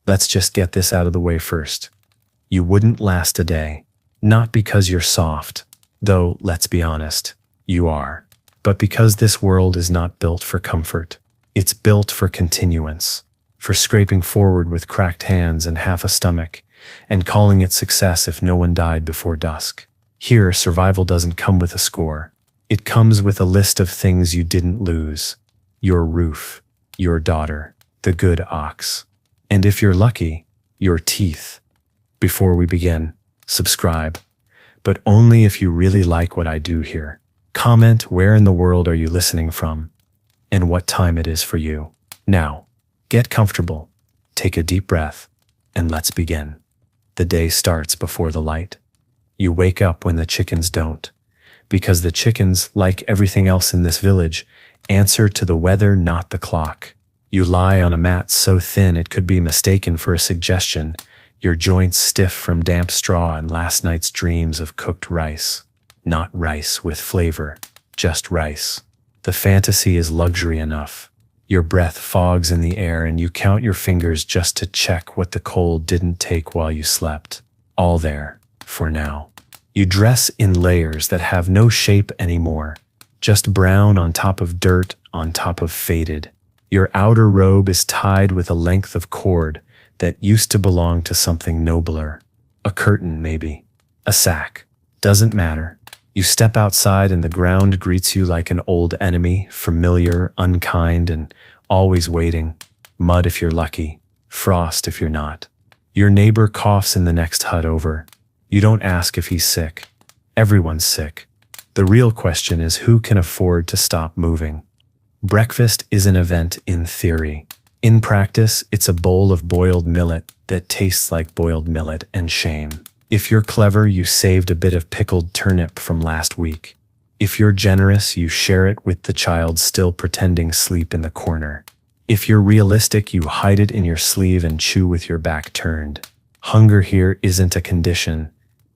Let's just get this out of the way first. You wouldn't last a day. Not because you're soft, though, let's be honest, you are. But because this world is not built for comfort. It's built for continuance, for scraping forward with cracked hands and half a stomach, and calling it success if no one died before dusk. Here, survival doesn't come with a score. It comes with a list of things you didn't lose. Your roof, your daughter, the good ox, and if you're lucky, your teeth. Before we begin, subscribe, but only if you really like what I do here. Comment where in the world are you listening from, and what time it is for you. Now, get comfortable, take a deep breath, and let's begin. The day starts before the light. You wake up when the chickens don't, because the chickens, like everything else in this village, answer to the weather, not the clock. You lie on a mat so thin it could be mistaken for a suggestion, your joints stiff from damp straw and last night's dreams of cooked rice. Not rice with flavor, just rice. The fantasy is luxury enough. Your breath fogs in the air and you count your fingers just to check what the cold didn't take while you slept. All there, for now. You dress in layers that have no shape anymore, just brown on top of dirt on top of faded. Your outer robe is tied with a length of cord that used to belong to something nobler. A curtain, maybe. A sack. Doesn't matter. You step outside and the ground greets you like an old enemy, familiar, unkind, and always waiting. Mud if you're lucky, frost if you're not. Your neighbor coughs in the next hut over. You don't ask if he's sick. Everyone's sick. The real question is who can afford to stop moving. Breakfast is an event in theory. In practice, it's a bowl of boiled millet that tastes like boiled millet and shame. If you're clever, you saved a bit of pickled turnip from last week. If you're generous, you share it with the child still pretending sleep in the corner. If you're realistic, you hide it in your sleeve and chew with your back turned. Hunger here isn't a condition,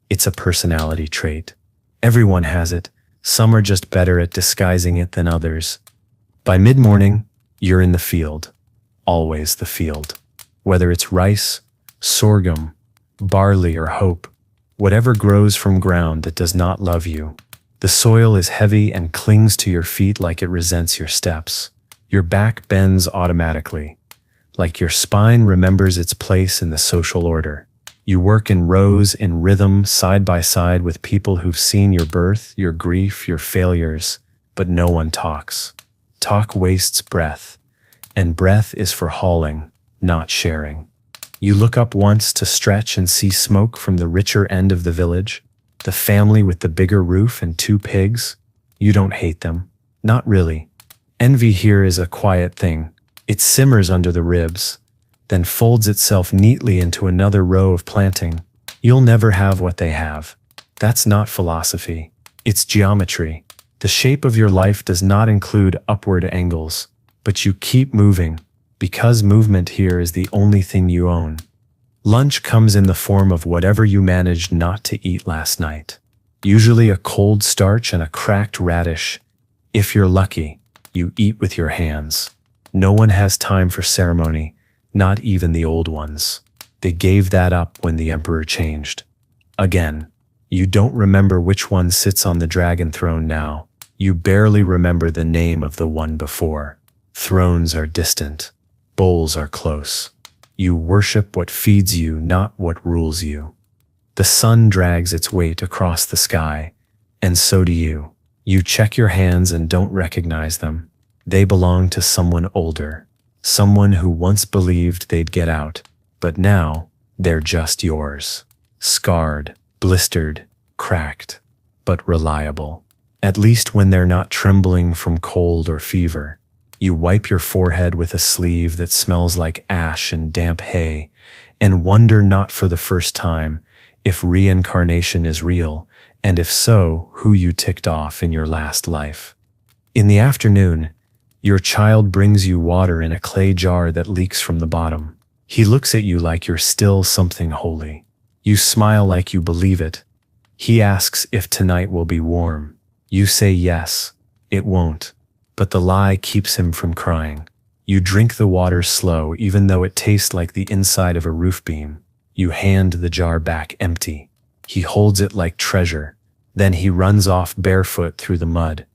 it's a personality trait. Everyone has it, some are just better at disguising it than others. By mid-morning, you're in the field. Always the field. Whether it's rice, sorghum, barley, or hope, whatever grows from ground that does not love you. The soil is heavy and clings to your feet like it resents your steps. Your back bends automatically, like your spine remembers its place in the social order. You work in rows, in rhythm, side by side with people who've seen your birth, your grief, your failures, but no one talks. Talk wastes breath, and breath is for hauling, not sharing. You look up once to stretch and see smoke from the richer end of the village, the family with the bigger roof and 2 pigs. You don't hate them. Not really. Envy here is a quiet thing. It simmers under the ribs, then folds itself neatly into another row of planting. You'll never have what they have. That's not philosophy. It's geometry. The shape of your life does not include upward angles, but you keep moving, because movement here is the only thing you own. Lunch comes in the form of whatever you managed not to eat last night. Usually a cold starch and a cracked radish. If you're lucky, you eat with your hands. No one has time for ceremony, not even the old ones. They gave that up when the emperor changed. Again, you don't remember which one sits on the dragon throne now. You barely remember the name of the one before. Thrones are distant. Bowls are close. You worship what feeds you, not what rules you. The sun drags its weight across the sky, and so do you. You check your hands and don't recognize them. They belong to someone older, someone who once believed they'd get out, but now they're just yours. Scarred, blistered, cracked, but reliable. At least when they're not trembling from cold or fever. You wipe your forehead with a sleeve that smells like ash and damp hay, and wonder not for the first time if reincarnation is real, and if so, who you ticked off in your last life. In the afternoon, your child brings you water in a clay jar that leaks from the bottom. He looks at you like you're still something holy. You smile like you believe it. He asks if tonight will be warm. You say yes, it won't. But the lie keeps him from crying. You drink the water slow, even though it tastes like the inside of a roof beam. You hand the jar back empty. He holds it like treasure. Then he runs off barefoot through the mud.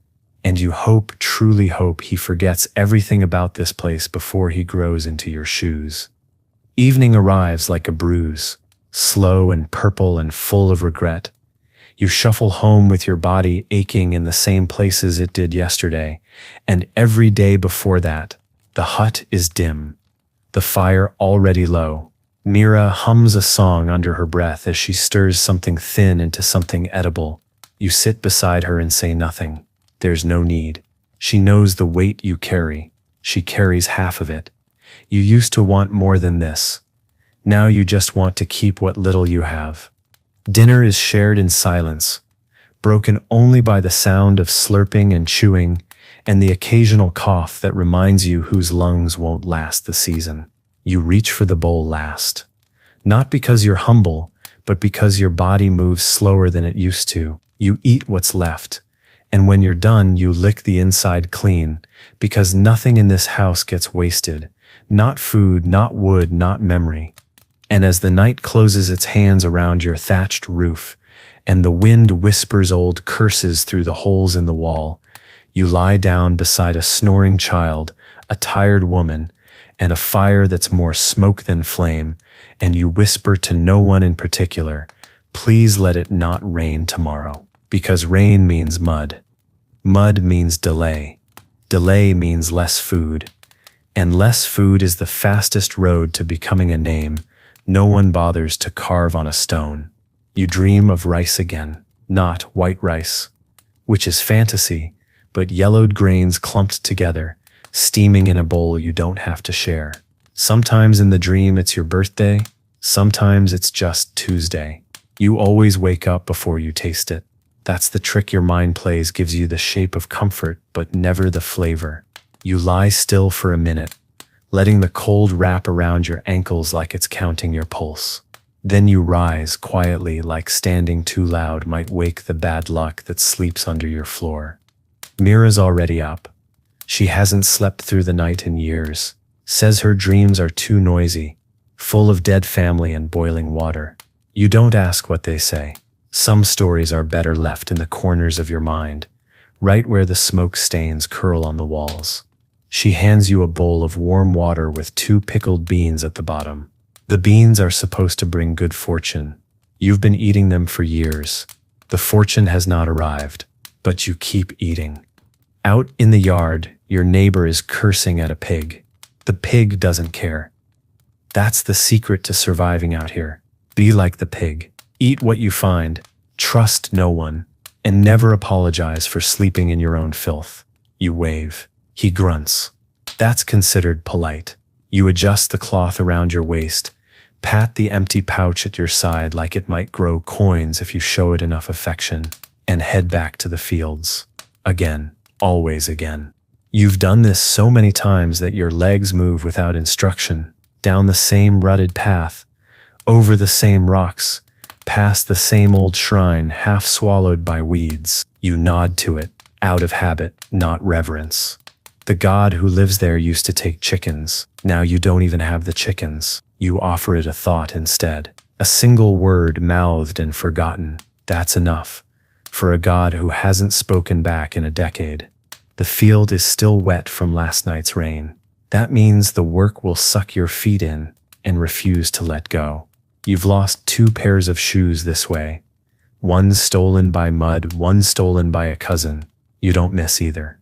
And you hope, truly hope, he forgets everything about this place before he grows into your shoes. Evening arrives like a bruise, slow and purple and full of regret. You shuffle home with your body aching in the same places it did yesterday, and every day before that. The hut is dim, the fire already low. Mira hums a song under her breath as she stirs something thin into something edible. You sit beside her and say nothing. There's no need. She knows the weight you carry. She carries half of it. You used to want more than this. Now you just want to keep what little you have. Dinner is shared in silence, broken only by the sound of slurping and chewing, and the occasional cough that reminds you whose lungs won't last the season. You reach for the bowl last. Not because you're humble, but because your body moves slower than it used to. You eat what's left. And when you're done, you lick the inside clean, because nothing in this house gets wasted. Not food, not wood, not memory. And as the night closes its hands around your thatched roof, and the wind whispers old curses through the holes in the wall, you lie down beside a snoring child, a tired woman, and a fire that's more smoke than flame, and you whisper to no one in particular, please let it not rain tomorrow, because rain means mud. Mud means delay. Delay means less food. And less food is the fastest road to becoming a name no one bothers to carve on a stone. You dream of rice again, not white rice, which is fantasy, but yellowed grains clumped together, steaming in a bowl you don't have to share. Sometimes in the dream it's your birthday, sometimes it's just Tuesday. You always wake up before you taste it. That's the trick your mind plays, gives you the shape of comfort, but never the flavor. You lie still for a minute, letting the cold wrap around your ankles like it's counting your pulse. Then you rise quietly, like standing too loud might wake the bad luck that sleeps under your floor. Mira's already up. She hasn't slept through the night in years. Says her dreams are too noisy, full of dead family and boiling water. You don't ask what they say. Some stories are better left in the corners of your mind, right where the smoke stains curl on the walls. She hands you a bowl of warm water with 2 pickled beans at the bottom. The beans are supposed to bring good fortune. You've been eating them for years. The fortune has not arrived, but you keep eating. Out in the yard, your neighbor is cursing at a pig. The pig doesn't care. That's the secret to surviving out here. Be like the pig. Eat what you find, trust no one, and never apologize for sleeping in your own filth. You wave. He grunts. That's considered polite. You adjust the cloth around your waist, pat the empty pouch at your side like it might grow coins if you show it enough affection, and head back to the fields. Again, always again. You've done this so many times that your legs move without instruction, down the same rutted path, over the same rocks, past the same old shrine half swallowed by weeds. You nod to it, out of habit, not reverence. The god who lives there used to take chickens. Now you don't even have the chickens. You offer it a thought instead. A single word mouthed and forgotten. That's enough. For a god who hasn't spoken back in a decade. The field is still wet from last night's rain. That means the work will suck your feet in and refuse to let go. You've lost 2 pairs of shoes this way. One stolen by mud, one stolen by a cousin. You don't miss either.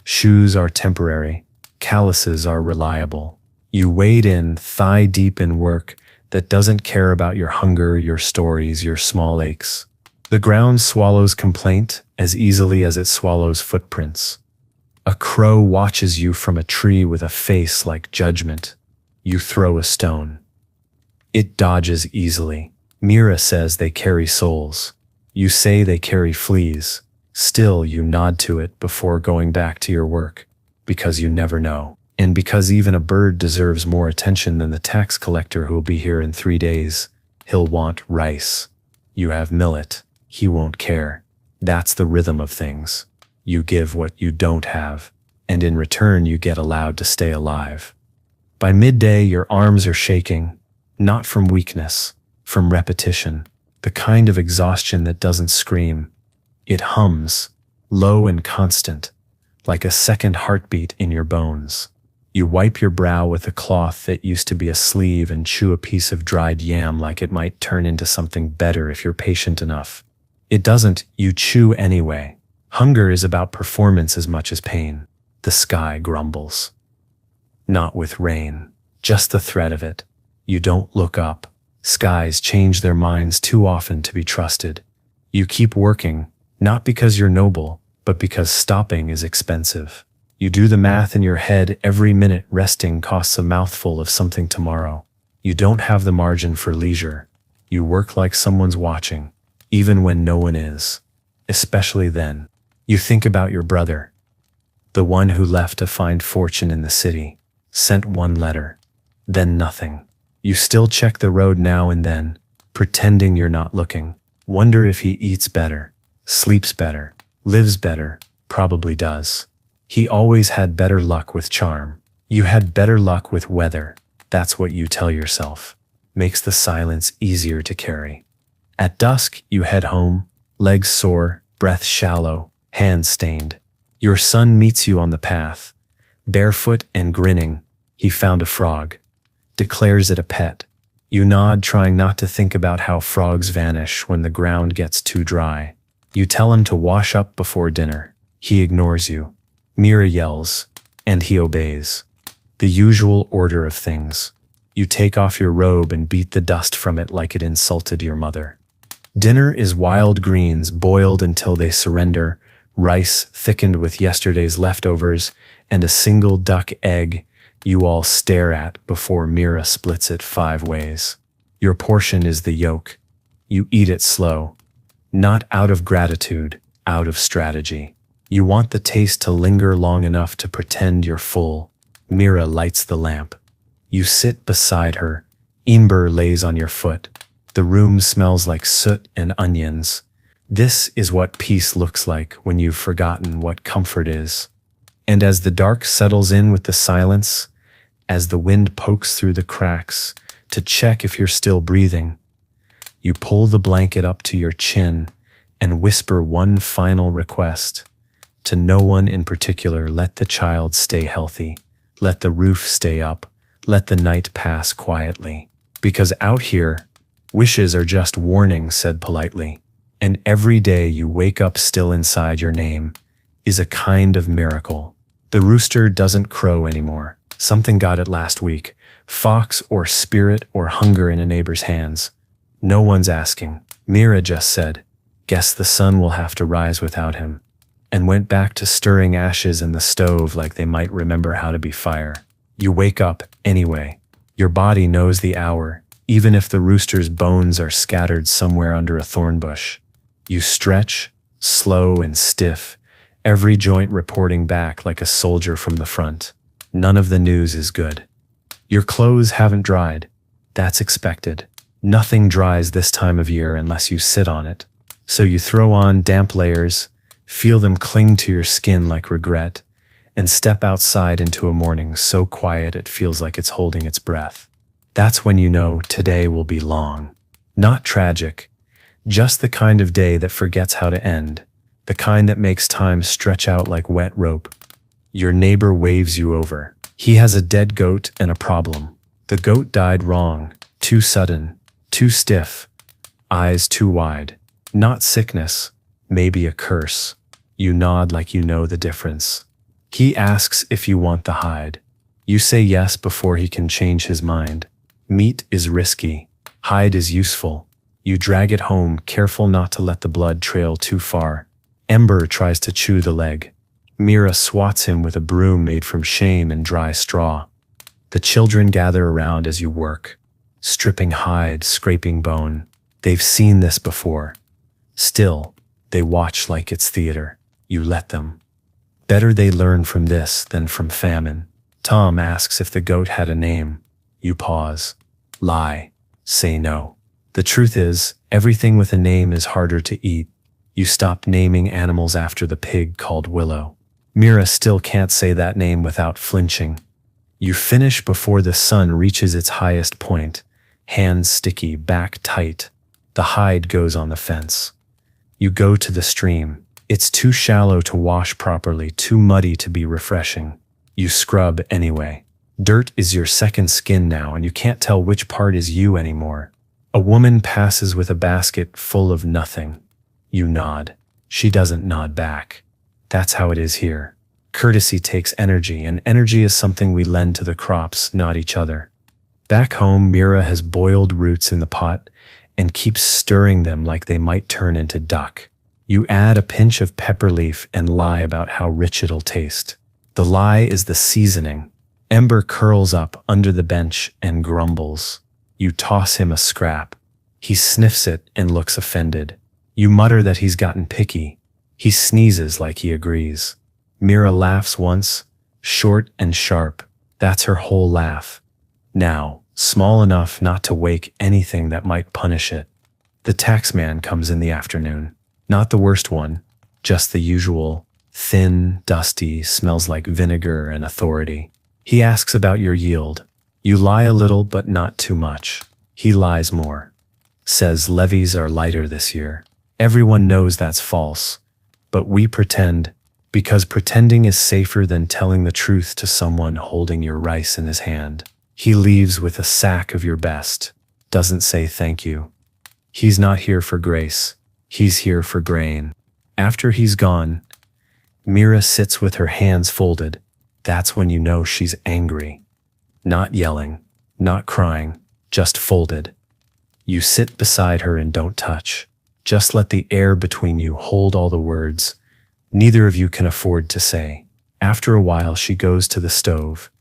Shoes are temporary. Calluses are reliable. You wade in, thigh deep in work that doesn't care about your hunger, your stories, your small aches. The ground swallows complaint as easily as it swallows footprints. A crow watches you from a tree with a face like judgment. You throw a stone. It dodges easily. Mira says they carry souls. You say they carry fleas. Still, you nod to it before going back to your work, because you never know. And because even a bird deserves more attention than the tax collector who will be here in 3 days. He'll want rice. You have millet. He won't care. That's the rhythm of things. You give what you don't have. and in return you get allowed to stay alive. By midday, your arms are shaking, not from weakness, from repetition, the kind of exhaustion that doesn't scream. It hums, low and constant, like a second heartbeat in your bones. You wipe your brow with a cloth that used to be a sleeve and chew a piece of dried yam like it might turn into something better if you're patient enough. It doesn't, you chew anyway. Hunger is about performance as much as pain. The sky grumbles. Not with rain, just the threat of it. You don't look up. Skies change their minds too often to be trusted. You keep working, not because you're noble, but because stopping is expensive. You do the math in your head. Every minute resting costs a mouthful of something tomorrow. You don't have the margin for leisure. You work like someone's watching, even when no one is. Especially then. You think about your brother, the one who left to find fortune in the city, sent one letter, then nothing. You still check the road now and then, pretending you're not looking. Wonder if he eats better, sleeps better, lives better, probably does. He always had better luck with charm. You had better luck with weather. That's what you tell yourself. Makes the silence easier to carry. At dusk, you head home, legs sore, breath shallow, hands stained. Your son meets you on the path. Barefoot and grinning, he found a frog. Declares it a pet. You nod, trying not to think about how frogs vanish when the ground gets too dry. You tell him to wash up before dinner. He ignores you. Mira yells, and he obeys. The usual order of things. You take off your robe and beat the dust from it like it insulted your mother. Dinner is wild greens boiled until they surrender, rice thickened with yesterday's leftovers, and a single duck egg you all stare at before Mira splits it 5 ways. Your portion is the yolk. You eat it slow. Not out of gratitude, out of strategy. You want the taste to linger long enough to pretend you're full. Mira lights the lamp. You sit beside her. Ember lays on your foot. The room smells like soot and onions. This is what peace looks like when you've forgotten what comfort is. And as the dark settles in with the silence, as the wind pokes through the cracks to check if you're still breathing, you pull the blanket up to your chin and whisper one final request. To no one in particular, let the child stay healthy. Let the roof stay up. Let the night pass quietly. Because out here, wishes are just warnings said politely. And every day you wake up still inside your name is a kind of miracle. The rooster doesn't crow anymore. Something got it last week. Fox or spirit or hunger in a neighbor's hands. No one's asking. Mira just said, "Guess the sun will have to rise without him," and went back to stirring ashes in the stove like they might remember how to be fire. You wake up anyway. Your body knows the hour, even if the rooster's bones are scattered somewhere under a thorn bush. You stretch, slow and stiff, every joint reporting back like a soldier from the front. None of the news is good. Your clothes haven't dried. That's expected. Nothing dries this time of year unless you sit on it. So you throw on damp layers, feel them cling to your skin like regret, and step outside into a morning so quiet it feels like it's holding its breath. That's when you know today will be long. Not tragic, just the kind of day that forgets how to end, the kind that makes time stretch out like wet rope. Your neighbor waves you over. He has a dead goat and a problem. The goat died wrong, too sudden, too stiff, eyes too wide. Not sickness, maybe a curse. You nod like you know the difference. He asks if you want the hide. You say yes before he can change his mind. Meat is risky. Hide is useful. You drag it home, careful not to let the blood trail too far. Ember tries to chew the leg. Mira swats him with a broom made from shame and dry straw. The children gather around as you work, stripping hide, scraping bone. They've seen this before. Still, they watch like it's theater. You let them. Better they learn from this than from famine. Tom asks if the goat had a name. You pause. Lie. Say no. The truth is, everything with a name is harder to eat. You stop naming animals after the pig called Willow. Mira still can't say that name without flinching. You finish before the sun reaches its highest point, hands sticky, back tight. The hide goes on the fence. You go to the stream. It's too shallow to wash properly, too muddy to be refreshing. You scrub anyway. Dirt is your second skin now, and you can't tell which part is you anymore. A woman passes with a basket full of nothing. You nod. She doesn't nod back. That's how it is here. Courtesy takes energy, and energy is something we lend to the crops, not each other. Back home, Mira has boiled roots in the pot and keeps stirring them like they might turn into duck. You add a pinch of pepper leaf and lie about how rich it'll taste. The lie is the seasoning. Ember curls up under the bench and grumbles. You toss him a scrap. He sniffs it and looks offended. You mutter that he's gotten picky. He sneezes like he agrees. Mira laughs once, short and sharp. That's her whole laugh. Now, small enough not to wake anything that might punish it. The taxman comes in the afternoon. Not the worst one, just the usual, thin, dusty, smells like vinegar and authority. He asks about your yield. You lie a little, but not too much. He lies more. Says levies are lighter this year. Everyone knows that's false. But we pretend, because pretending is safer than telling the truth to someone holding your rice in his hand. He leaves with a sack of your best. Doesn't say thank you. He's not here for grace. He's here for grain. After he's gone, Mira sits with her hands folded. That's when you know she's angry. Not yelling, not crying, just folded. You sit beside her and don't touch. Just let the air between you hold all the words neither of you can afford to say. After a while, she goes to the stove,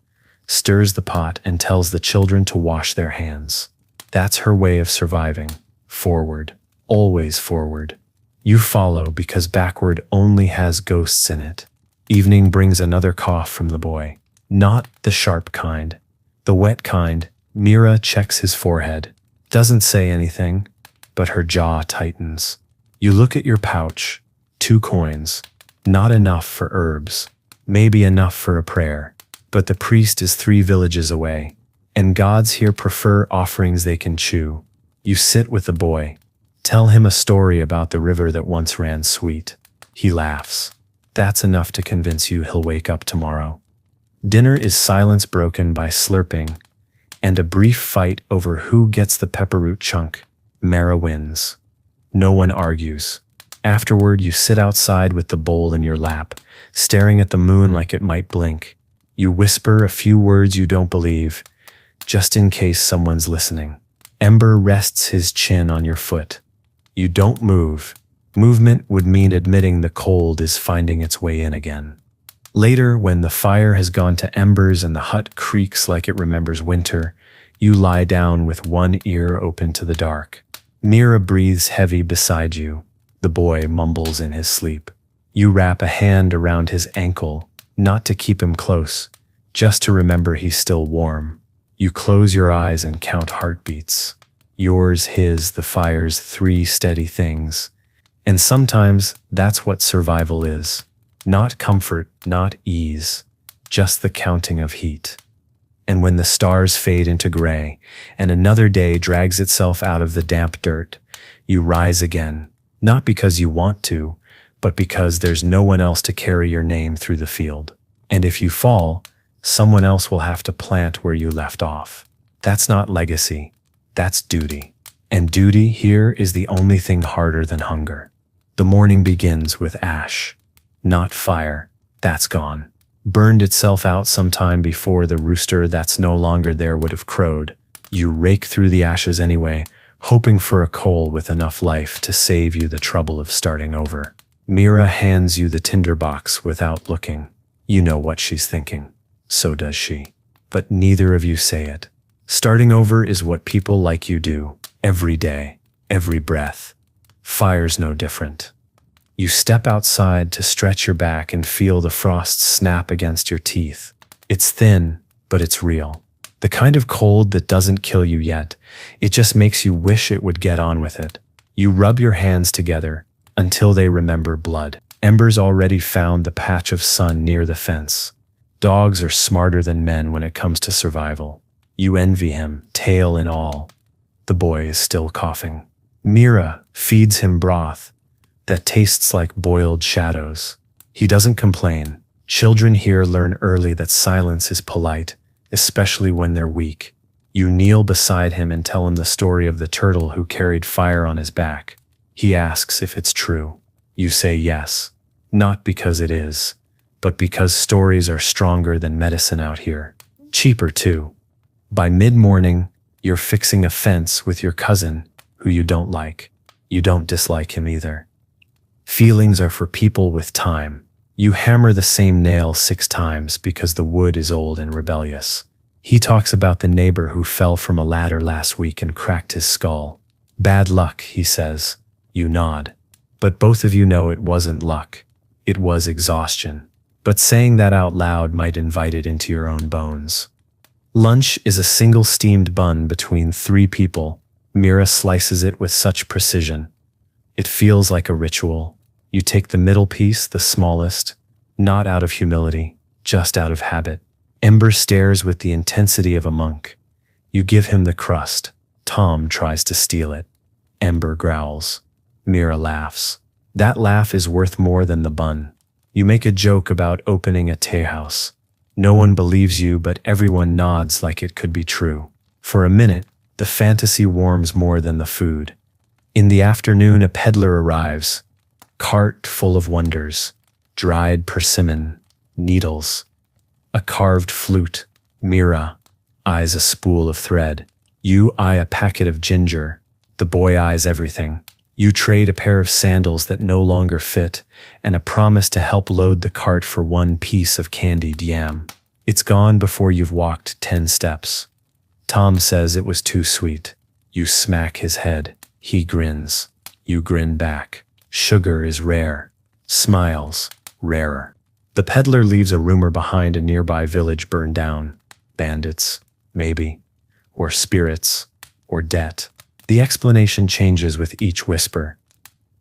stirs the pot, and tells the children to wash their hands. That's her way of surviving. Forward. Always forward. You follow because backward only has ghosts in it. Evening brings another cough from the boy. Not the sharp kind. The wet kind. Mira checks his forehead. Doesn't say anything, but her jaw tightens. You look at your pouch. 2 coins. Not enough for herbs. Maybe enough for a prayer. But the priest is 3 villages away, and gods here prefer offerings they can chew. You sit with the boy. Tell him a story about the river that once ran sweet. He laughs. That's enough to convince you he'll wake up tomorrow. Dinner is silence broken by slurping and a brief fight over who gets the pepperroot chunk. Mara wins. No one argues. Afterward, you sit outside with the bowl in your lap, staring at the moon like it might blink. You whisper a few words you don't believe, just in case someone's listening. Ember rests his chin on your foot. You don't move. Movement would mean admitting the cold is finding its way in again. Later, when the fire has gone to embers and the hut creaks like it remembers winter, you lie down with one ear open to the dark. Mira breathes heavy beside you. The boy mumbles in his sleep. You wrap a hand around his ankle, not to keep him close, just to remember he's still warm. You close your eyes and count heartbeats. Yours, his, the fire's 3 steady things. And sometimes that's what survival is. Not comfort, not ease, just the counting of heat. And when the stars fade into gray and another day drags itself out of the damp dirt, you rise again, not because you want to, but because there's no one else to carry your name through the field. And if you fall, someone else will have to plant where you left off. That's not legacy, that's duty. And duty here is the only thing harder than hunger. The morning begins with ash, not fire. That's gone. Burned itself out sometime before the rooster that's no longer there would have crowed. You rake through the ashes anyway, hoping for a coal with enough life to save you the trouble of starting over. Mira hands you the tinderbox without looking. You know what she's thinking. So does she. But neither of you say it. Starting over is what people like you do, every day, every breath. Fire's no different. You step outside to stretch your back and feel the frost snap against your teeth. It's thin, but it's real. The kind of cold that doesn't kill you yet. It just makes you wish it would get on with it. You rub your hands together until they remember blood. Ember's already found the patch of sun near the fence. Dogs are smarter than men when it comes to survival. You envy him, tail and all. The boy is still coughing. Mira feeds him broth that tastes like boiled shadows. He doesn't complain. Children here learn early that silence is polite, especially when they're weak. You kneel beside him and tell him the story of the turtle who carried fire on his back. He asks if it's true. You say yes, not because it is, but because stories are stronger than medicine out here. Cheaper too. By mid-morning, you're fixing a fence with your cousin, who you don't like. You don't dislike him either. Feelings are for people with time. You hammer the same nail 6 times because the wood is old and rebellious. He talks about the neighbor who fell from a ladder last week and cracked his skull. Bad luck, he says. You nod. But both of you know it wasn't luck. It was exhaustion. But saying that out loud might invite it into your own bones. Lunch is a single steamed bun between 3 people. Mira slices it with such precision. It feels like a ritual. You take the middle piece, the smallest, not out of humility, just out of habit. Ember stares with the intensity of a monk. You give him the crust. Tom tries to steal it. Ember growls. Mira laughs. That laugh is worth more than the bun. You make a joke about opening a tea house. No one believes you, but everyone nods like it could be true. For a minute, the fantasy warms more than the food. In the afternoon, a peddler arrives. Cart full of wonders. Dried persimmon. Needles. A carved flute. Mira eyes a spool of thread. You eye a packet of ginger. The boy eyes everything. You trade a pair of sandals that no longer fit and a promise to help load the cart for 1 piece of candied yam. It's gone before you've walked 10 steps. Tom says it was too sweet. You smack his head. He grins. You grin back. Sugar is rare. Smiles. Rarer. The peddler leaves a rumor behind a nearby village burned down. Bandits, maybe. Or spirits. Or debt. The explanation changes with each whisper.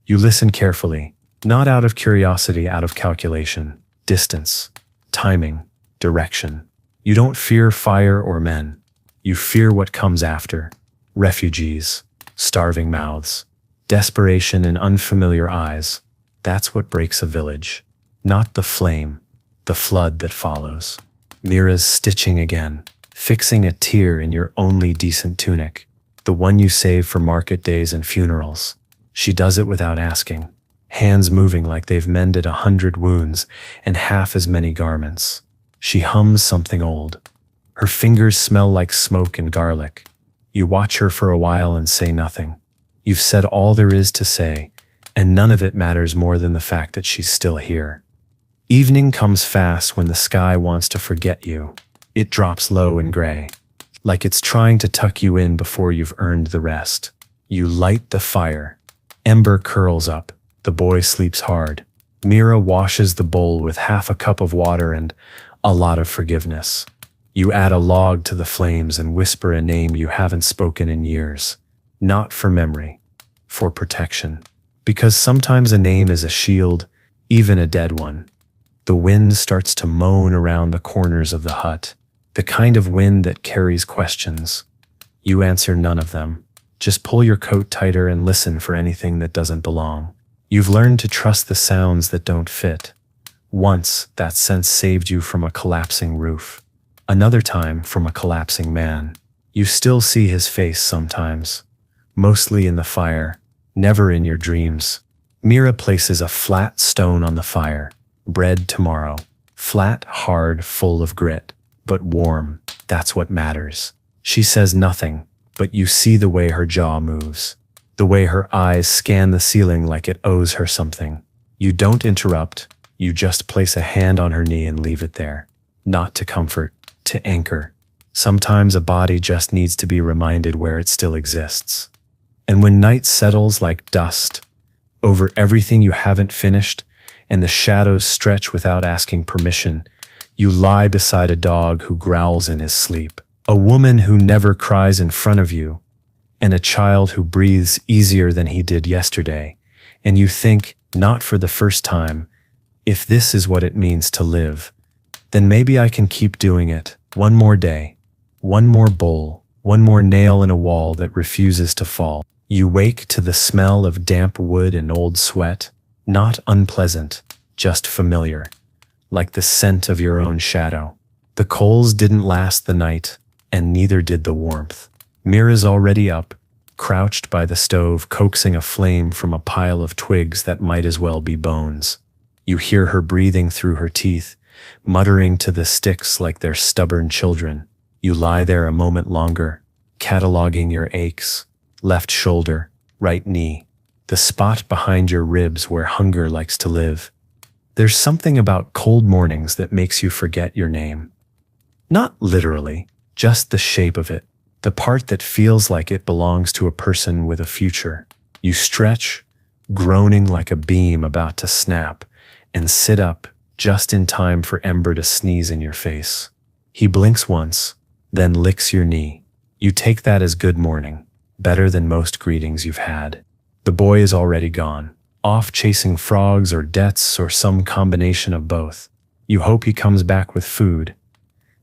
You listen carefully, not out of curiosity, out of calculation, distance, timing, direction. You don't fear fire or men. You fear what comes after. Refugees, starving mouths, desperation in unfamiliar eyes. That's what breaks a village. Not the flame, the flood that follows. Mira's stitching again, fixing a tear in your only decent tunic. The one you save for market days and funerals. She does it without asking, hands moving like they've mended 100 wounds and half as many garments. She hums something old. Her fingers smell like smoke and garlic. You watch her for a while and say nothing. You've said all there is to say, and none of it matters more than the fact that she's still here. Evening comes fast when the sky wants to forget you. It drops low and gray, like it's trying to tuck you in before you've earned the rest. You light the fire. Ember curls up. The boy sleeps hard. Mira washes the bowl with half a cup of water and a lot of forgiveness. You add a log to the flames and whisper a name you haven't spoken in years. Not for memory, for protection. Because sometimes a name is a shield, even a dead one. The wind starts to moan around the corners of the hut. The kind of wind that carries questions. You answer none of them. Just pull your coat tighter and listen for anything that doesn't belong. You've learned to trust the sounds that don't fit. Once, that sense saved you from a collapsing roof. Another time, from a collapsing man. You still see his face sometimes. Mostly in the fire, never in your dreams. Mira places a flat stone on the fire. Bread tomorrow. Flat, hard, full of grit. But warm, that's what matters. She says nothing, but you see the way her jaw moves, the way her eyes scan the ceiling like it owes her something. You don't interrupt, you just place a hand on her knee and leave it there. Not to comfort, to anchor. Sometimes a body just needs to be reminded where it still exists. And when night settles like dust over everything you haven't finished, and the shadows stretch without asking permission, you lie beside a dog who growls in his sleep, a woman who never cries in front of you, and a child who breathes easier than he did yesterday, and you think, Not for the first time. If this is what it means to live, then maybe I can keep doing it. One more day, one more bowl, one more nail in a wall that refuses to fall. You wake to the smell of damp wood and old sweat, not unpleasant, just familiar, like the scent of your own shadow. The coals didn't last the night, and neither did the warmth. Mira's already up, crouched by the stove, coaxing a flame from a pile of twigs that might as well be bones. You hear her breathing through her teeth, muttering to the sticks like they're stubborn children. You lie there a moment longer, cataloging your aches. Left shoulder, right knee, the spot behind your ribs where hunger likes to live. There's something about cold mornings that makes you forget your name. Not literally, just the shape of it, the part that feels like it belongs to a person with a future. You stretch, groaning like a beam about to snap, and sit up just in time for Ember to sneeze in your face. He blinks once, then licks your knee. You take that as good morning, better than most greetings you've had. The boy is already gone, off chasing frogs or debts or some combination of both. You hope he comes back with food.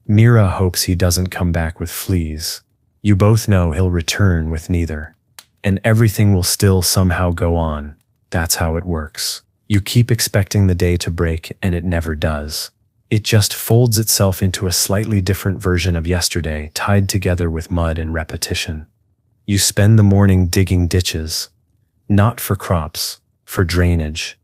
Mira hopes he doesn't come back with fleas. You both know he'll return with neither. And everything will still somehow go on. That's how it works. You keep expecting the day to break, and it never does. It just folds itself into a slightly different version of yesterday, tied together with mud and repetition. You spend the morning digging ditches. Not for crops, for drainage.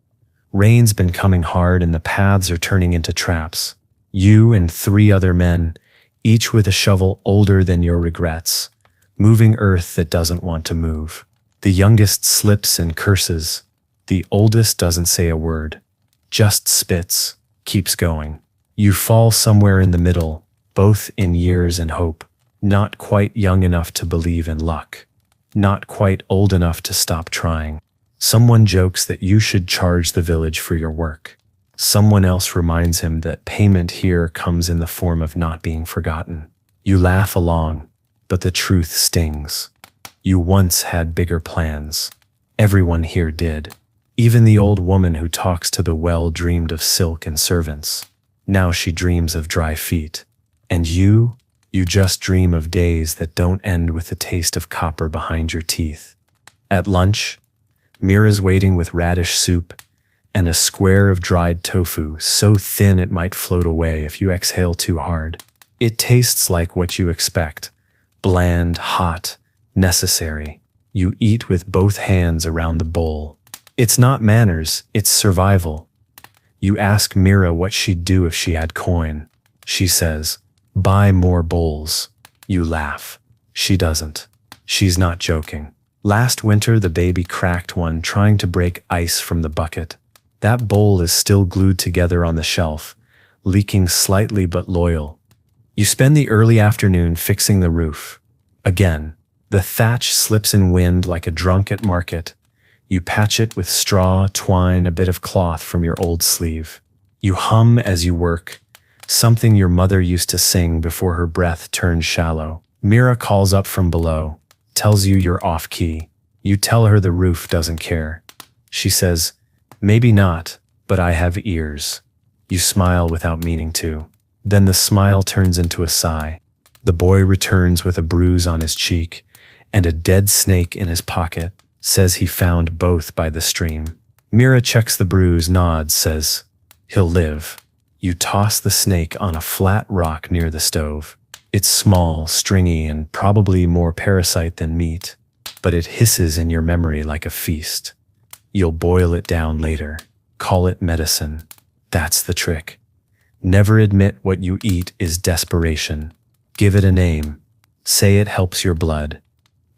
Rain's been coming hard and the paths are turning into traps. You and 3 other men, each with a shovel older than your regrets, moving earth that doesn't want to move. The youngest slips and curses. The oldest doesn't say a word, just spits, keeps going. You fall somewhere in the middle, both in years and hope. Not quite young enough to believe in luck. Not quite old enough to stop trying. Someone jokes that you should charge the village for your work. Someone else reminds him that payment here comes in the form of not being forgotten. You laugh along, but the truth stings. You once had bigger plans. Everyone here did. Even the old woman who talks to the well dreamed of silk and servants. Now she dreams of dry feet. And you just dream of days that don't end with the taste of copper behind your teeth. At lunch, Mira's waiting with radish soup and a square of dried tofu so thin it might float away if you exhale too hard. It tastes like what you expect. Bland, hot, necessary. You eat with both hands around the bowl. It's not manners, it's survival. You ask Mira what she'd do if she had coin. She says, "Buy more bowls." You laugh. She doesn't. She's not joking. Last winter, the baby cracked one trying to break ice from the bucket. That bowl is still glued together on the shelf, leaking slightly but loyal. You spend the early afternoon fixing the roof. Again, the thatch slips in wind like a drunk at market. You patch it with straw, twine, a bit of cloth from your old sleeve. You hum as you work, something your mother used to sing before her breath turned shallow. Mira calls up from below, tells you you're off key. You tell her the roof doesn't care. She says, "Maybe not, but I have ears." You smile without meaning to. Then the smile turns into a sigh. The boy returns with a bruise on his cheek and a dead snake in his pocket, says he found both by the stream. Mira checks the bruise, nods, says, "He'll live." You toss the snake on a flat rock near the stove. It's small, stringy, and probably more parasite than meat, but it hisses in your memory like a feast. You'll boil it down later, call it medicine. That's the trick. Never admit what you eat is desperation. Give it a name. Say it helps your blood.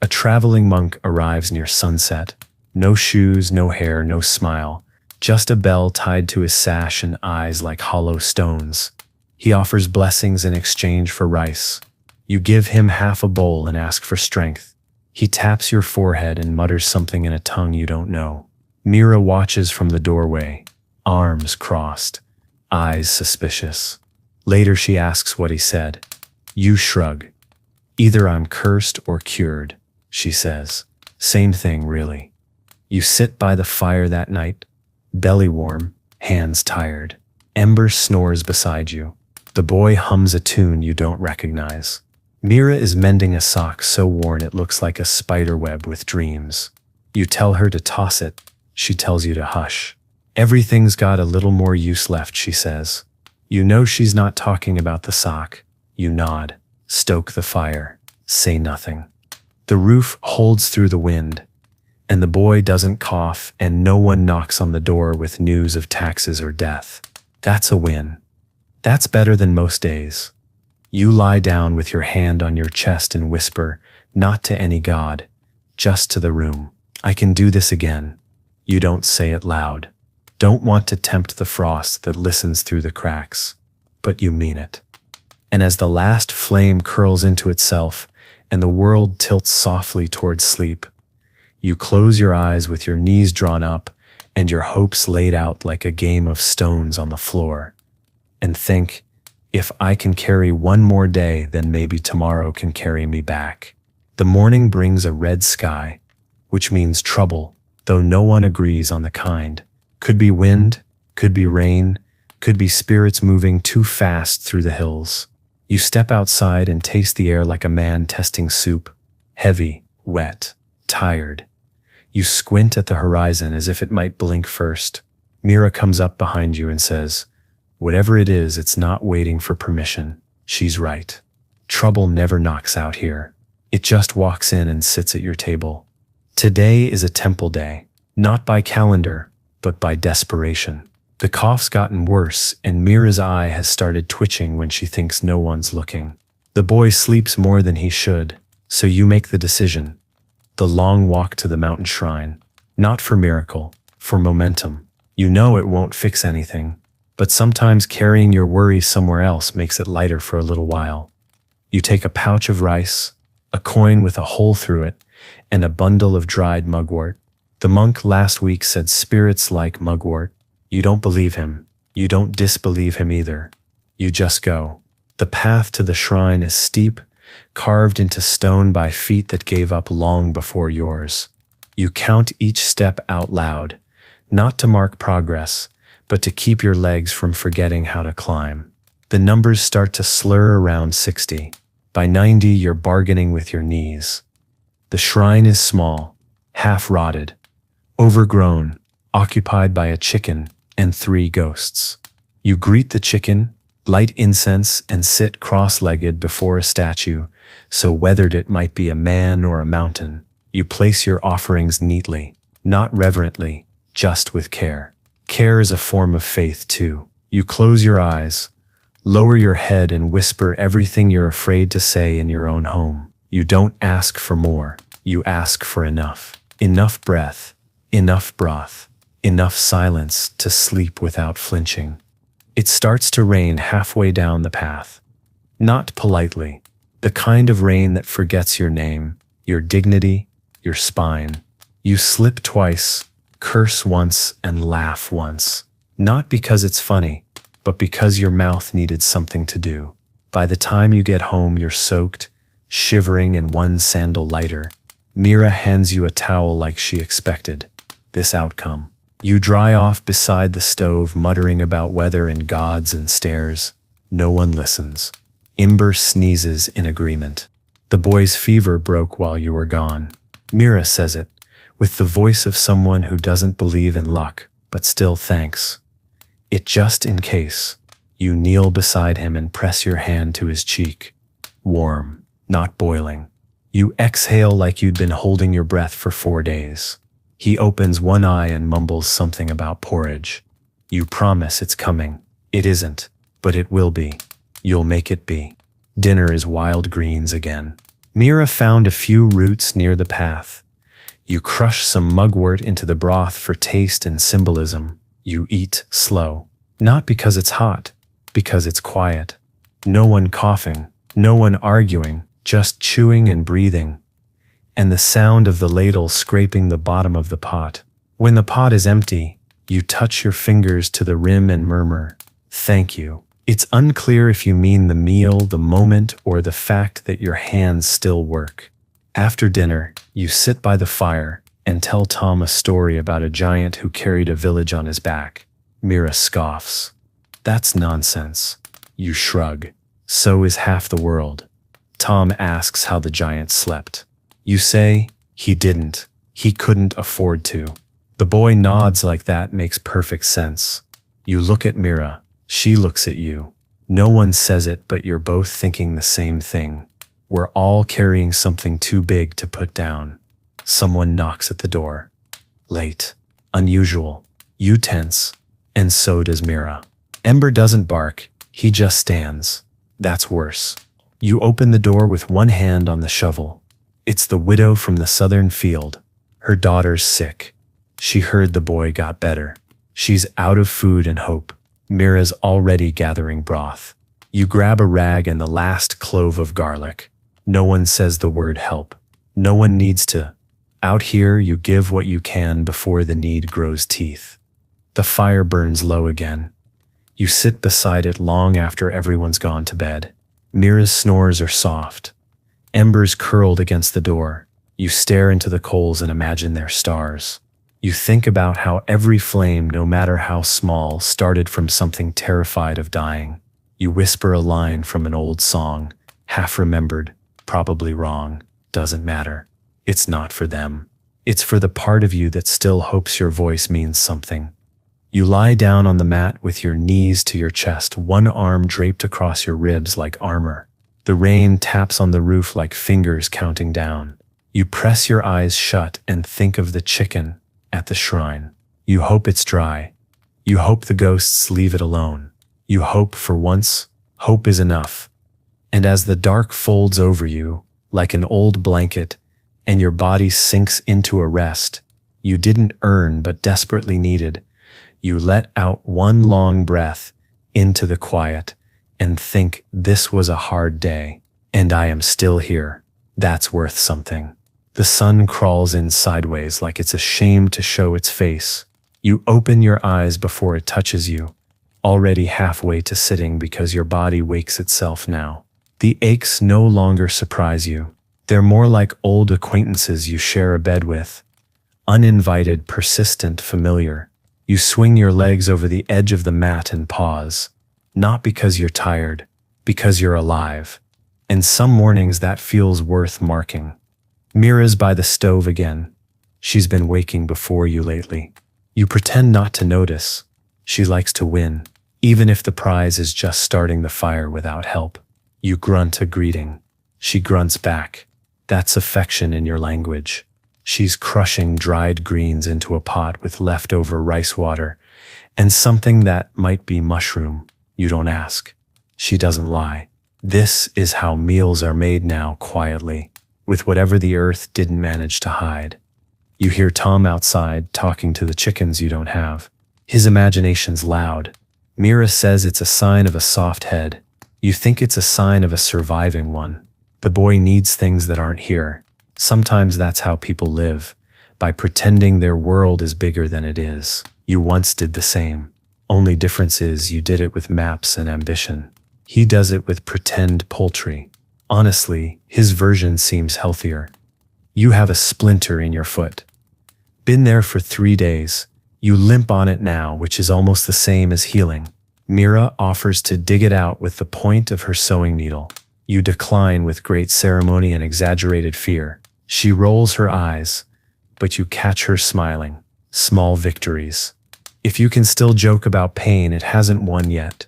A traveling monk arrives near sunset. No shoes, no hair, no smile. Just a bell tied to his sash and eyes like hollow stones. He offers blessings in exchange for rice. You give him half a bowl and ask for strength. He taps your forehead and mutters something in a tongue you don't know. Mira watches from the doorway, arms crossed, eyes suspicious. Later she asks what he said. You shrug. "Either I'm cursed or cured," she says. Same thing, really. You sit by the fire that night, belly warm, hands tired. Ember snores beside you. The boy hums a tune you don't recognize. Mira is mending a sock so worn it looks like a spider web with dreams. You tell her to toss it. She tells you to hush. Everything's got a little more use left, she says. You know she's not talking about the sock. You nod. Stoke the fire. Say nothing. The roof holds through the wind, and the boy doesn't cough, and no one knocks on the door with news of taxes or death. That's a win. That's better than most days. You lie down with your hand on your chest and whisper, not to any god, just to the room. I can do this again. You don't say it loud. Don't want to tempt the frost that listens through the cracks. But you mean it. And as the last flame curls into itself and the world tilts softly towards sleep, you close your eyes with your knees drawn up and your hopes laid out like a game of stones on the floor, and think, if I can carry one more day, then maybe tomorrow can carry me back. The morning brings a red sky, which means trouble, though no one agrees on the kind. Could be wind, could be rain, could be spirits moving too fast through the hills. You step outside and taste the air like a man testing soup. Heavy, wet, tired. You squint at the horizon as if it might blink first. Mira comes up behind you and says, whatever it is, it's not waiting for permission. She's right. Trouble never knocks out here. It just walks in and sits at your table. Today is a temple day, not by calendar, but by desperation. The cough's gotten worse, and Mira's eye has started twitching when she thinks no one's looking. The boy sleeps more than he should, so you make the decision. The long walk to the mountain shrine. Not for miracle, for momentum. You know it won't fix anything, but sometimes carrying your worries somewhere else makes it lighter for a little while. You take a pouch of rice, a coin with a hole through it, and a bundle of dried mugwort. The monk last week said spirits like mugwort. You don't believe him. You don't disbelieve him either. You just go. The path to the shrine is steep, carved into stone by feet that gave up long before yours. You count each step out loud, not to mark progress, but to keep your legs from forgetting how to climb. The numbers start to slur around 60. By 90, you're bargaining with your knees. The shrine is small, half-rotted, overgrown, occupied by a chicken and 3 ghosts. You greet the chicken, light incense, and sit cross-legged before a statue, so weathered it might be a man or a mountain. You place your offerings neatly, not reverently, just with care. Care is a form of faith too. You close your eyes, lower your head, and whisper everything you're afraid to say in your own home. You don't ask for more. You ask for enough. Enough breath, enough broth, enough silence to sleep without flinching. It starts to rain halfway down the path. Not politely. The kind of rain that forgets your name, your dignity, your spine. You slip twice, curse once, and laugh once. Not because it's funny, but because your mouth needed something to do. By the time you get home, you're soaked, shivering, and one sandal lighter. Mira hands you a towel like she expected. This outcome. You dry off beside the stove, muttering about weather and gods, and stares. No one listens. Ember sneezes in agreement. The boy's fever broke while you were gone. Mira says it, with the voice of someone who doesn't believe in luck, but still thanks. It just in case. You kneel beside him and press your hand to his cheek. Warm, not boiling. You exhale like you'd been holding your breath for 4 days. He opens one eye and mumbles something about porridge. You promise it's coming. It isn't, but it will be. You'll make it be. Dinner is wild greens again. Mira found a few roots near the path. You crush some mugwort into the broth for taste and symbolism. You eat slow. Not because it's hot, because it's quiet. No one coughing, no one arguing, just chewing and breathing. And the sound of the ladle scraping the bottom of the pot. When the pot is empty, you touch your fingers to the rim and murmur, "Thank you." It's unclear if you mean the meal, the moment, or the fact that your hands still work. After dinner, you sit by the fire, and tell Tom a story about a giant who carried a village on his back. Mira scoffs. That's nonsense. You shrug. So is half the world. Tom asks how the giant slept. You say, he didn't. He couldn't afford to. The boy nods like that makes perfect sense. You look at Mira. She looks at you. No one says it, but you're both thinking the same thing. We're all carrying something too big to put down. Someone knocks at the door. Late. Unusual. You tense. And so does Mira. Ember doesn't bark. He just stands. That's worse. You open the door with one hand on the shovel. It's the widow from the southern field. Her daughter's sick. She heard the boy got better. She's out of food and hope. Mira's already gathering broth. You grab a rag and the last clove of garlic. No one says the word help. No one needs to. Out here, you give what you can before the need grows teeth. The fire burns low again. You sit beside it long after everyone's gone to bed. Mira's snores are soft. Embers curled against the door. You stare into the coals and imagine their stars. You think about how every flame, no matter how small, started from something terrified of dying. You whisper a line from an old song, half remembered, probably wrong, doesn't matter. It's not for them. It's for the part of you that still hopes your voice means something. You lie down on the mat with your knees to your chest, one arm draped across your ribs like armor. The rain taps on the roof like fingers counting down. You press your eyes shut and think of the chicken at the shrine. You hope it's dry. You hope the ghosts leave it alone. You hope for once, hope is enough. And as the dark folds over you, like an old blanket, and your body sinks into a rest you didn't earn but desperately needed, you let out one long breath into the quiet and think, this was a hard day, and I am still here. That's worth something. The sun crawls in sideways like it's ashamed to show its face. You open your eyes before it touches you, already halfway to sitting because your body wakes itself now. The aches no longer surprise you. They're more like old acquaintances you share a bed with. Uninvited, persistent, familiar. You swing your legs over the edge of the mat and pause. Not because you're tired, because you're alive. And some mornings that feels worth marking. Mira's by the stove again. She's been waking before you lately. You pretend not to notice. She likes to win, even if the prize is just starting the fire without help. You grunt a greeting. She grunts back. That's affection in your language. She's crushing dried greens into a pot with leftover rice water and something that might be mushroom. You don't ask. She doesn't lie. This is how meals are made now, quietly, with whatever the earth didn't manage to hide. You hear Tom outside talking to the chickens you don't have. His imagination's loud. Mira says it's a sign of a soft head. You think it's a sign of a surviving one. The boy needs things that aren't here. Sometimes that's how people live, by pretending their world is bigger than it is. You once did the same. Only difference is you did it with maps and ambition. He does it with pretend poultry. Honestly, his version seems healthier. You have a splinter in your foot. Been there for 3 days. You limp on it now, which is almost the same as healing. Mira offers to dig it out with the point of her sewing needle. You decline with great ceremony and exaggerated fear. She rolls her eyes, but you catch her smiling. Small victories. If you can still joke about pain, it hasn't won yet.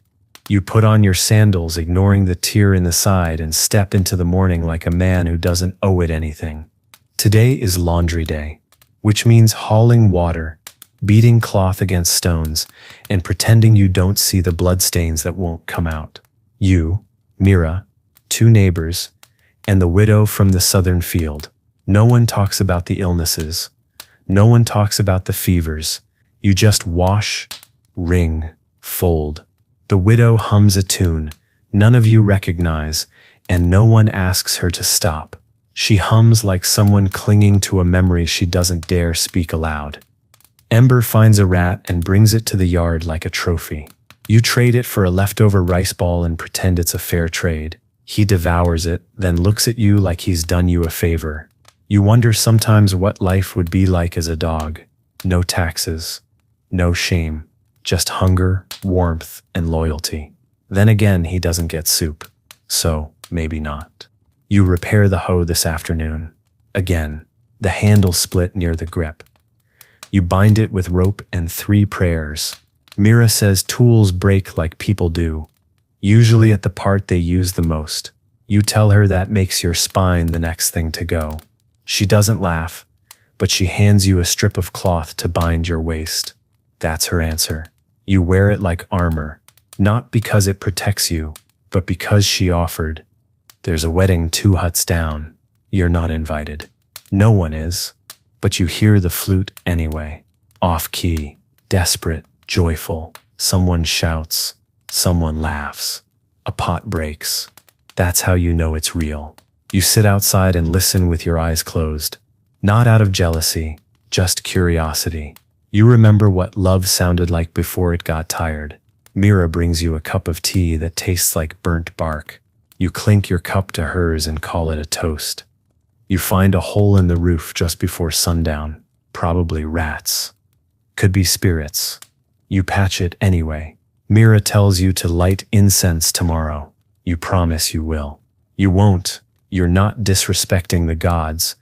You put on your sandals, ignoring the tear in the side, and step into the morning like a man who doesn't owe it anything. Today is laundry day, which means hauling water, beating cloth against stones, and pretending you don't see the bloodstains that won't come out. You, Mira, 2 neighbors, and the widow from the southern field. No one talks about the illnesses. No one talks about the fevers. You just wash, wring, fold. The widow hums a tune none of you recognize, and no one asks her to stop. She hums like someone clinging to a memory she doesn't dare speak aloud. Ember finds a rat and brings it to the yard like a trophy. You trade it for a leftover rice ball and pretend it's a fair trade. He devours it, then looks at you like he's done you a favor. You wonder sometimes what life would be like as a dog. No taxes, no shame, just hunger, warmth, and loyalty. Then again, he doesn't get soup, so maybe not. You repair the hoe this afternoon. Again, the handle split near the grip. You bind it with rope and 3 prayers. Mira says tools break like people do, usually at the part they use the most. You tell her that makes your spine the next thing to go. She doesn't laugh, but she hands you a strip of cloth to bind your waist. That's her answer. You wear it like armor, not because it protects you, but because she offered. There's a wedding 2 huts down. You're not invited. No one is, but you hear the flute anyway. Off-key, desperate, joyful. Someone shouts, someone laughs. A pot breaks. That's how you know it's real. You sit outside and listen with your eyes closed. Not out of jealousy, just curiosity. You remember what love sounded like before it got tired. Mira brings you a cup of tea that tastes like burnt bark. You clink your cup to hers and call it a toast. You find a hole in the roof just before sundown. Probably rats. Could be spirits. You patch it anyway. Mira tells you to light incense tomorrow. You promise you will. You won't. You're not disrespecting the gods.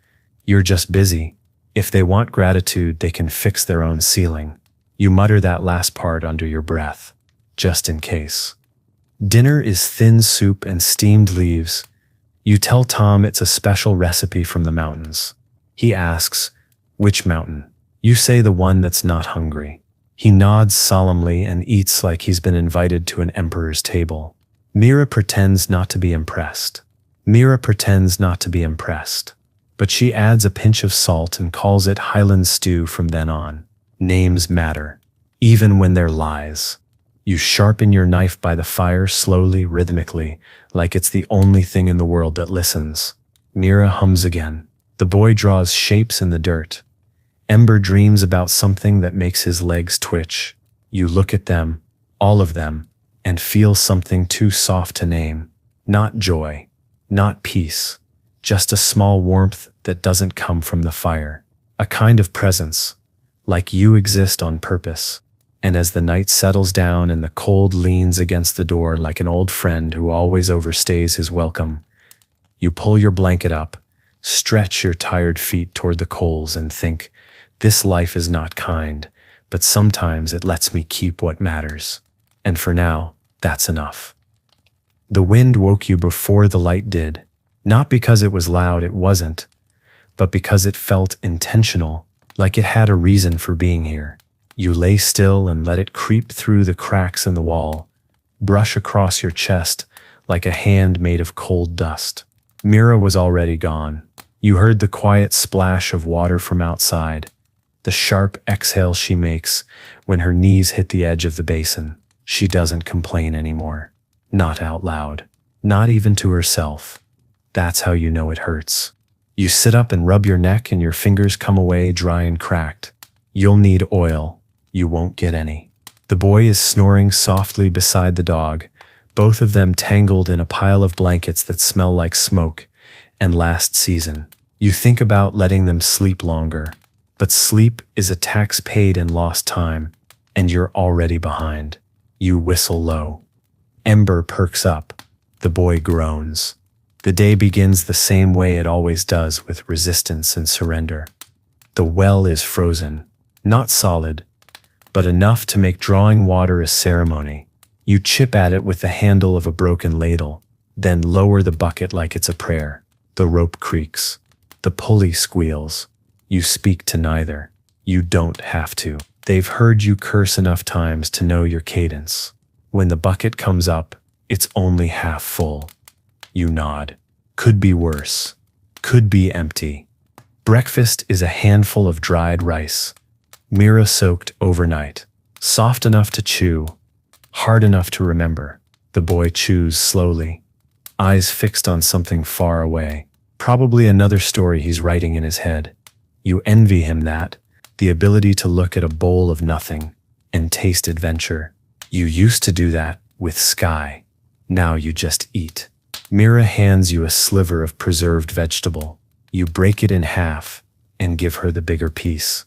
You're just busy. If they want gratitude, they can fix their own ceiling. You mutter that last part under your breath, just in case. Dinner is thin soup and steamed leaves. You tell Tom it's a special recipe from the mountains. He asks, which mountain? You say the one that's not hungry. He nods solemnly and eats like he's been invited to an emperor's table. Mira pretends not to be impressed. But she adds a pinch of salt and calls it Highland stew from then on. Names matter, even when they're lies. You sharpen your knife by the fire slowly, rhythmically, like it's the only thing in the world that listens. Mira hums again. The boy draws shapes in the dirt. Ember dreams about something that makes his legs twitch. You look at them, all of them, and feel something too soft to name. Not joy, not peace, just a small warmth that doesn't come from the fire. A kind of presence, like you exist on purpose. And as the night settles down and the cold leans against the door like an old friend who always overstays his welcome, you pull your blanket up, stretch your tired feet toward the coals and think, this life is not kind, but sometimes it lets me keep what matters. And for now, that's enough. The wind woke you before the light did, not because it was loud, it wasn't, but because it felt intentional, like it had a reason for being here. You lay still and let it creep through the cracks in the wall, brush across your chest like a hand made of cold dust. Mira was already gone. You heard the quiet splash of water from outside, the sharp exhale she makes when her knees hit the edge of the basin. She doesn't complain anymore. Not out loud. Not even to herself. That's how you know it hurts. You sit up and rub your neck and your fingers come away dry and cracked. You'll need oil. You won't get any. The boy is snoring softly beside the dog, both of them tangled in a pile of blankets that smell like smoke and last season. You think about letting them sleep longer, but sleep is a tax paid in lost time, and you're already behind. You whistle low. Ember perks up. The boy groans. The day begins the same way it always does, with resistance and surrender. The well is frozen, not solid, but enough to make drawing water a ceremony. You chip at it with the handle of a broken ladle, then lower the bucket like it's a prayer. The rope creaks. The pulley squeals. You speak to neither. You don't have to. They've heard you curse enough times to know your cadence. When the bucket comes up, it's only half full. You nod. Could be worse. Could be empty. Breakfast is a handful of dried rice. Mira soaked overnight. Soft enough to chew. Hard enough to remember. The boy chews slowly. Eyes fixed on something far away. Probably another story he's writing in his head. You envy him that. The ability to look at a bowl of nothing and taste adventure. You used to do that with Sky. Now you just eat. Mira hands you a sliver of preserved vegetable. You break it in half and give her the bigger piece.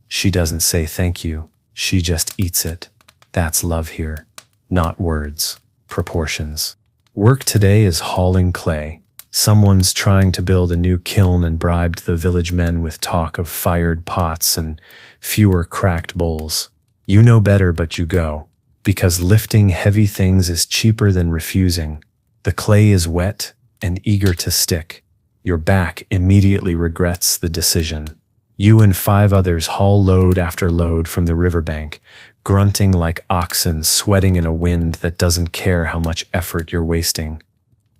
She doesn't say thank you, she just eats it. That's love here. Not words, proportions. Work today is hauling clay. Someone's trying to build a new kiln and bribed the village men with talk of fired pots and fewer cracked bowls. You know better, but you go. Because lifting heavy things is cheaper than refusing. The clay is wet and eager to stick. Your back immediately regrets the decision. You and 5 others haul load after load from the riverbank, grunting like oxen sweating in a wind that doesn't care how much effort you're wasting.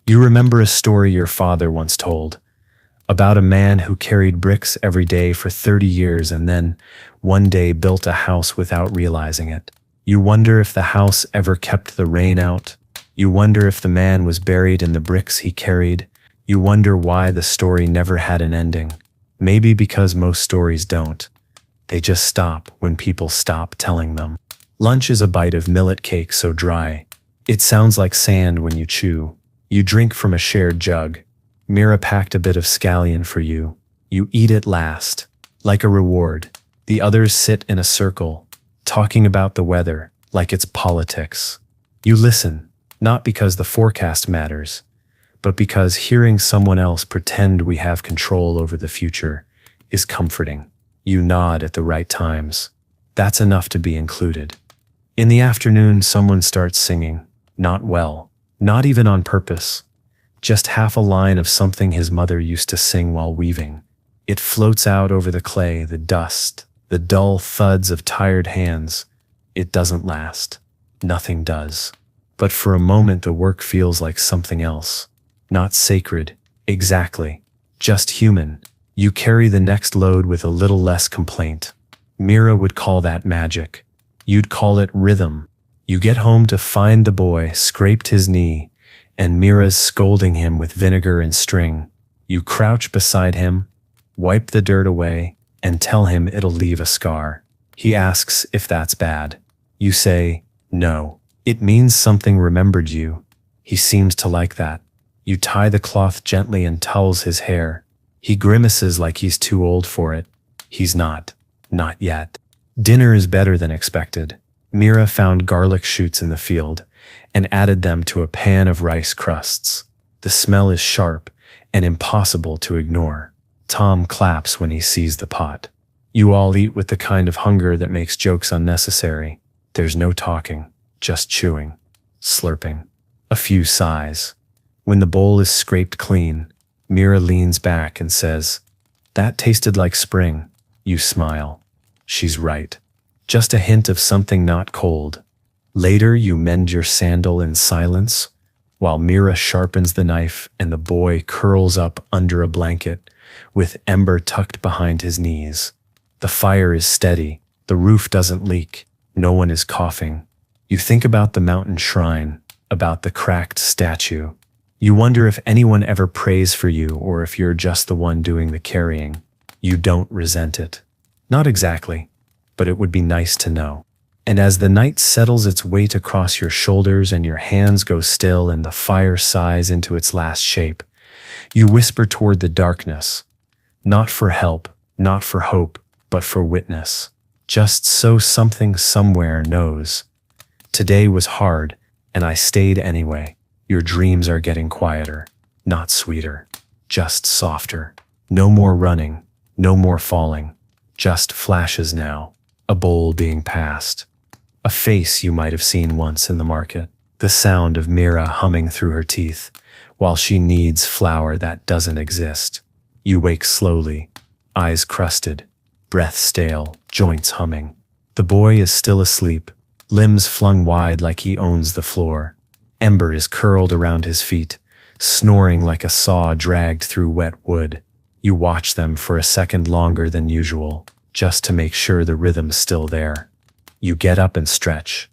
You remember a story your father once told about a man who carried bricks every day for 30 years and then one day built a house without realizing it. You wonder if the house ever kept the rain out. You wonder if the man was buried in the bricks he carried. You wonder why the story never had an ending. Maybe because most stories don't. They just stop when people stop telling them. Lunch is a bite of millet cake so dry. It sounds like sand when you chew. You drink from a shared jug. Mira packed a bit of scallion for you. You eat it last, like a reward. The others sit in a circle, talking about the weather like it's politics. You listen, not because the forecast matters, but because hearing someone else pretend we have control over the future is comforting. You nod at the right times. That's enough to be included. In the afternoon, someone starts singing. Not well, not even on purpose. Just half a line of something his mother used to sing while weaving. It floats out over the clay, the dust, the dull thuds of tired hands. It doesn't last. Nothing does. But for a moment, the work feels like something else. Not sacred, exactly. Just human. You carry the next load with a little less complaint. Mira would call that magic. You'd call it rhythm. You get home to find the boy scraped his knee, and Mira's scolding him with vinegar and string. You crouch beside him, wipe the dirt away, and tell him it'll leave a scar. He asks if that's bad. You say, no. It means something remembered you. He seems to like that. You tie the cloth gently and towels his hair. He grimaces like he's too old for it. He's not. Not yet. Dinner is better than expected. Mira found garlic shoots in the field and added them to a pan of rice crusts. The smell is sharp and impossible to ignore. Tom claps when he sees the pot. You all eat with the kind of hunger that makes jokes unnecessary. There's no talking, just chewing, slurping. A few sighs. When the bowl is scraped clean, Mira leans back and says, "That tasted like spring." You smile. She's right. Just a hint of something not cold. Later, you mend your sandal in silence, while Mira sharpens the knife and the boy curls up under a blanket, with Ember tucked behind his knees. The fire is steady. The roof doesn't leak. No one is coughing. You think about the mountain shrine, about the cracked statue. You wonder if anyone ever prays for you or if you're just the one doing the carrying. You don't resent it. Not exactly, but it would be nice to know. And as the night settles its weight across your shoulders and your hands go still and the fire sighs into its last shape, you whisper toward the darkness, not for help, not for hope, but for witness. Just so something somewhere knows. Today was hard, and I stayed anyway. Your dreams are getting quieter, not sweeter, just softer. No more running, no more falling, just flashes now, a bowl being passed. A face you might have seen once in the market, the sound of Mira humming through her teeth, while she kneads flour that doesn't exist. You wake slowly, eyes crusted, breath stale, joints humming. The boy is still asleep, limbs flung wide like he owns the floor. Ember is curled around his feet, snoring like a saw dragged through wet wood. You watch them for a second longer than usual, just to make sure the rhythm's still there. You get up and stretch,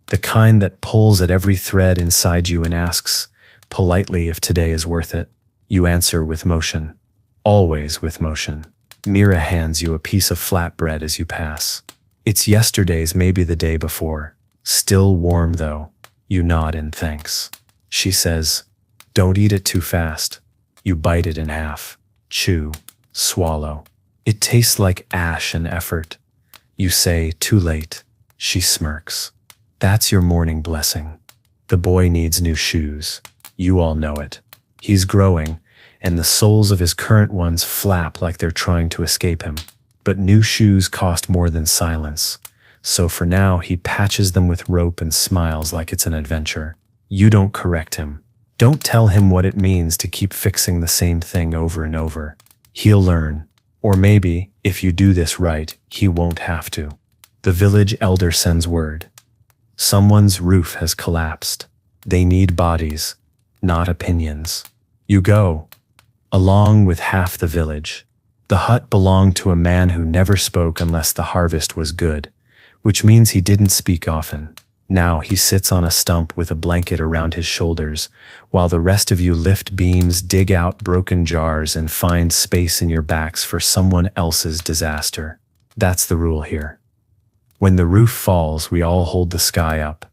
the kind that pulls at every thread inside you and asks, politely, if today is worth it. You answer with motion, always with motion. Mira hands you a piece of flatbread as you pass. It's yesterday's, maybe the day before. Still warm though. You nod in thanks. She says, "Don't eat it too fast." You bite it in half. chew, swallow. It tastes like ash and effort. You say, too late. She smirks. That's your morning blessing. The boy needs new shoes. You all know it. He's growing, and the soles of his current ones flap like they're trying to escape him. But new shoes cost more than silence. So for now, he patches them with rope and smiles like it's an adventure. You don't correct him. Don't tell him what it means to keep fixing the same thing over and over. He'll learn. Or maybe, if you do this right, he won't have to. The village elder sends word. Someone's roof has collapsed. They need bodies, not opinions. You go, along with half the village. The hut belonged to a man who never spoke unless the harvest was good, which means he didn't speak often. Now he sits on a stump with a blanket around his shoulders, while the rest of you lift beams, dig out broken jars, and find space in your backs for someone else's disaster. That's the rule here. When the roof falls, we all hold the sky up.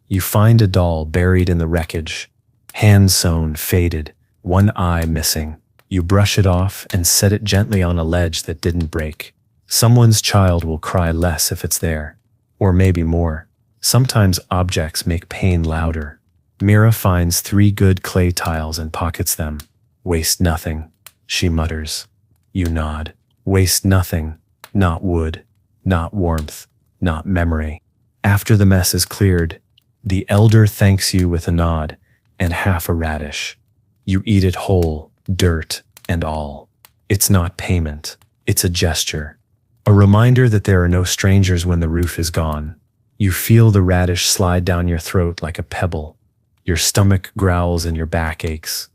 You find a doll buried in the wreckage, hand-sewn, faded, one eye missing. You brush it off and set it gently on a ledge that didn't break. Someone's child will cry less if it's there, or maybe more. Sometimes objects make pain louder. Mira finds 3 good clay tiles and pockets them. Waste nothing, she mutters. You nod. Waste nothing, not wood, not warmth, not memory. After the mess is cleared, the elder thanks you with a nod and half a radish. You eat it whole, dirt and all. It's not payment, it's a gesture. A reminder that there are no strangers when the roof is gone. You feel the radish slide down your throat like a pebble. Your stomach growls and your back aches.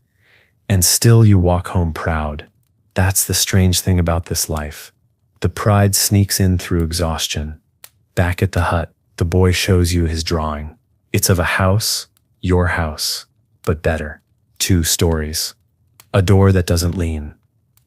And still you walk home proud. That's the strange thing about this life. The pride sneaks in through exhaustion. Back at the hut, the boy shows you his drawing. It's of a house, your house, but better. 2 stories. A door that doesn't lean.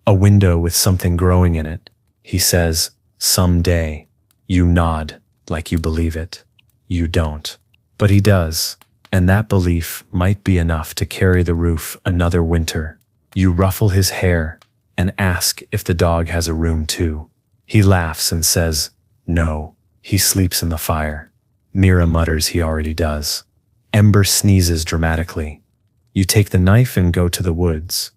A window with something growing in it. He says, someday. You nod, like you believe it. You don't. But he does, and that belief might be enough to carry the roof another winter. You ruffle his hair and ask if the dog has a room too. He laughs and says, no, he sleeps in the fire. Mira mutters he already does. Ember sneezes dramatically. You take the knife and go to the woods.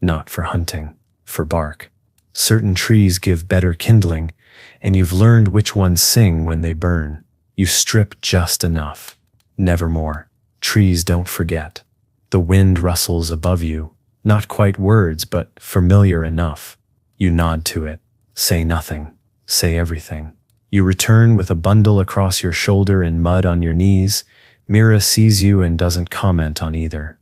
Not for hunting, for bark. Certain trees give better kindling, and you've learned which ones sing when they burn. You strip just enough. Never more. Trees don't forget. The wind rustles above you. Not quite words, but familiar enough. You nod to it. Say nothing. Say everything. You return with a bundle across your shoulder and mud on your knees. Mira sees you and doesn't comment on either.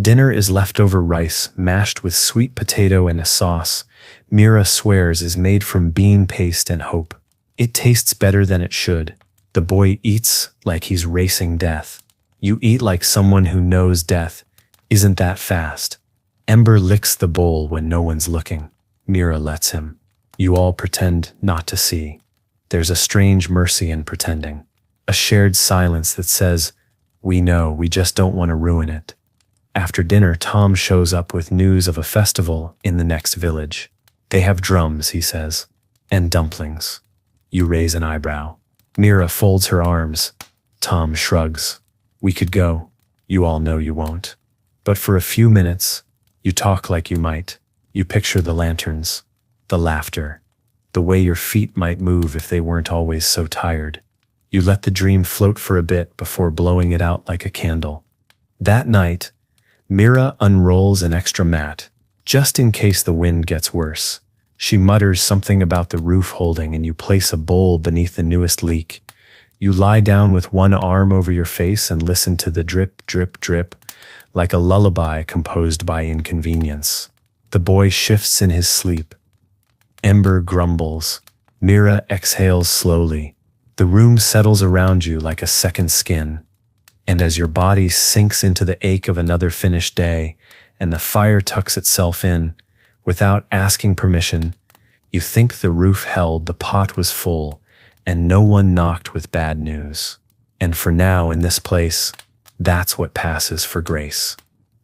Dinner is leftover rice mashed with sweet potato and a sauce Mira swears is made from bean paste and hope. It tastes better than it should. The boy eats like he's racing death. You eat like someone who knows death isn't that fast. Ember licks the bowl when no one's looking. Mira lets him. You all pretend not to see. There's a strange mercy in pretending. A shared silence that says, we know, we just don't want to ruin it. After dinner, Tom shows up with news of a festival in the next village. They have drums, he says, and dumplings. You raise an eyebrow. Mira folds her arms. Tom shrugs. We could go. You all know you won't. But for a few minutes, you talk like you might. You picture the lanterns, the laughter, the way your feet might move if they weren't always so tired. You let the dream float for a bit before blowing it out like a candle. That night, Mira unrolls an extra mat, just in case the wind gets worse. She mutters something about the roof holding and you place a bowl beneath the newest leak. You lie down with one arm over your face and listen to the drip, drip, drip, like a lullaby composed by inconvenience. The boy shifts in his sleep. Ember grumbles. Mira exhales slowly. The room settles around you like a second skin. And as your body sinks into the ache of another finished day, and the fire tucks itself in, without asking permission, you think the roof held, the pot was full, and no one knocked with bad news. And for now, in this place, that's what passes for grace.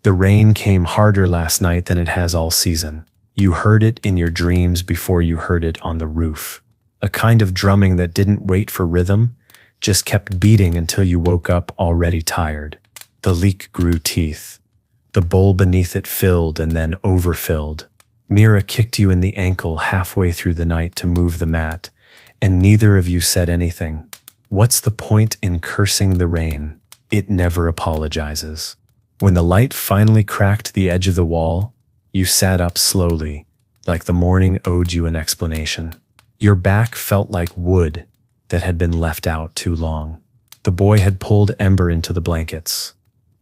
The rain came harder last night than it has all season. You heard it in your dreams before you heard it on the roof. A kind of drumming that didn't wait for rhythm, just kept beating until you woke up already tired. The leak grew teeth. The bowl beneath it filled and then overfilled. Mira kicked you in the ankle halfway through the night to move the mat, and neither of you said anything. What's the point in cursing the rain? It never apologizes. When the light finally cracked the edge of the wall, you sat up slowly, like the morning owed you an explanation. Your back felt like wood that had been left out too long. The boy had pulled Ember into the blankets,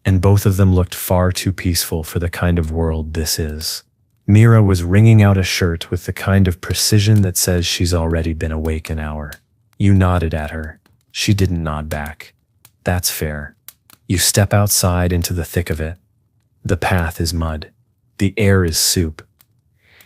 and both of them looked far too peaceful for the kind of world this is. Mira was wringing out a shirt with the kind of precision that says she's already been awake an hour. You nodded at her. She didn't nod back. That's fair. You step outside into the thick of it. The path is mud. The air is soup.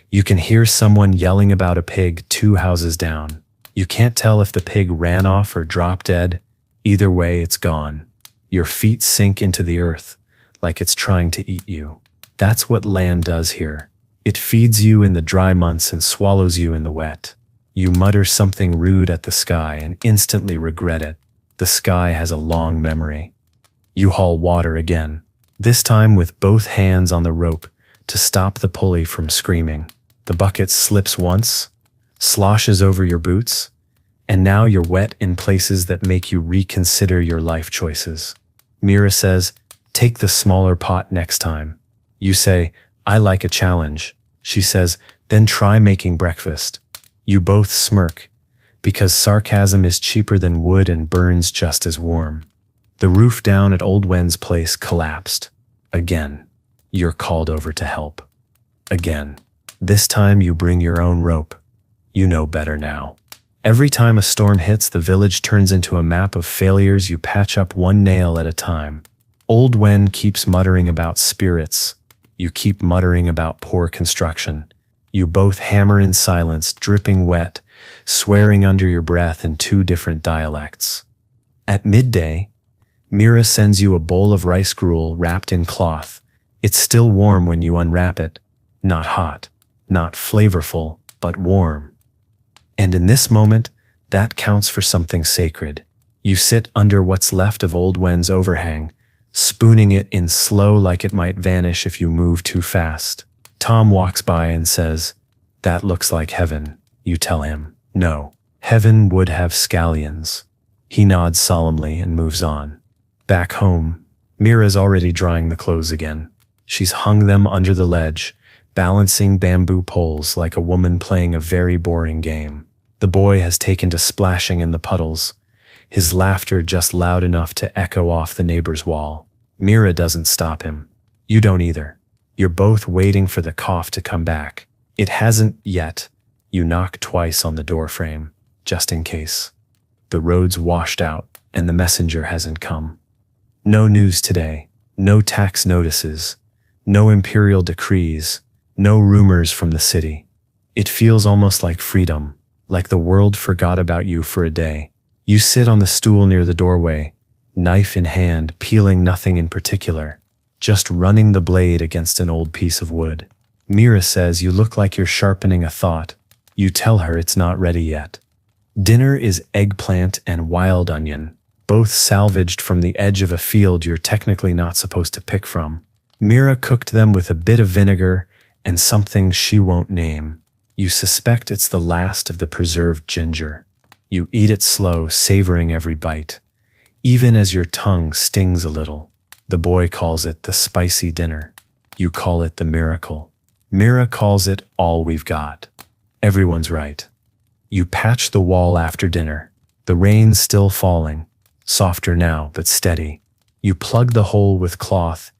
You can hear someone yelling about a pig 2 houses down. You can't tell if the pig ran off or dropped dead. Either way, it's gone. Your feet sink into the earth, like it's trying to eat you. That's what land does here. It feeds you in the dry months and swallows you in the wet. You mutter something rude at the sky and instantly regret it. The sky has a long memory. You haul water again, this time with both hands on the rope to stop the pulley from screaming. The bucket slips once, sloshes over your boots, and now you're wet in places that make you reconsider your life choices. Mira says, take the smaller pot next time. You say, I like a challenge. She says, then try making breakfast. You both smirk, because sarcasm is cheaper than wood and burns just as warm. The roof down at Old Wen's place collapsed. Again. You're called over to help. Again. This time you bring your own rope. You know better now. Every time a storm hits, the village turns into a map of failures. You patch up one nail at a time. Old Wen keeps muttering about spirits. You keep muttering about poor construction. You both hammer in silence, dripping wet, swearing under your breath in 2 different dialects. At midday, Mira sends you a bowl of rice gruel wrapped in cloth. It's still warm when you unwrap it. Not hot, not flavorful, but warm. And in this moment, that counts for something sacred. You sit under what's left of Old Wen's overhang, spooning it in slow like it might vanish if you move too fast. Tom walks by and says, that looks like heaven. You tell him, no, heaven would have scallions. He nods solemnly and moves on. Back home, Mira's already drying the clothes again. She's hung them under the ledge, balancing bamboo poles like a woman playing a very boring game. The boy has taken to splashing in the puddles, his laughter just loud enough to echo off the neighbor's wall. Mira doesn't stop him. You don't either. You're both waiting for the cough to come back. It hasn't yet. You knock twice on the doorframe, just in case. The road's washed out, and the messenger hasn't come. No news today. No tax notices. No imperial decrees. No rumors from the city. It feels almost like freedom, like the world forgot about you for a day. You sit on the stool near the doorway, knife in hand, peeling nothing in particular, just running the blade against an old piece of wood. Mira says you look like you're sharpening a thought. You tell her it's not ready yet. Dinner is eggplant and wild onion, both salvaged from the edge of a field you're technically not supposed to pick from. Mira cooked them with a bit of vinegar and something she won't name. You suspect it's the last of the preserved ginger. You eat it slow, savoring every bite, even as your tongue stings a little. The boy calls it the spicy dinner. You call it the miracle. Mira calls it all we've got. Everyone's right. You patch the wall after dinner. The rain's still falling, softer now but steady. You plug the hole with cloth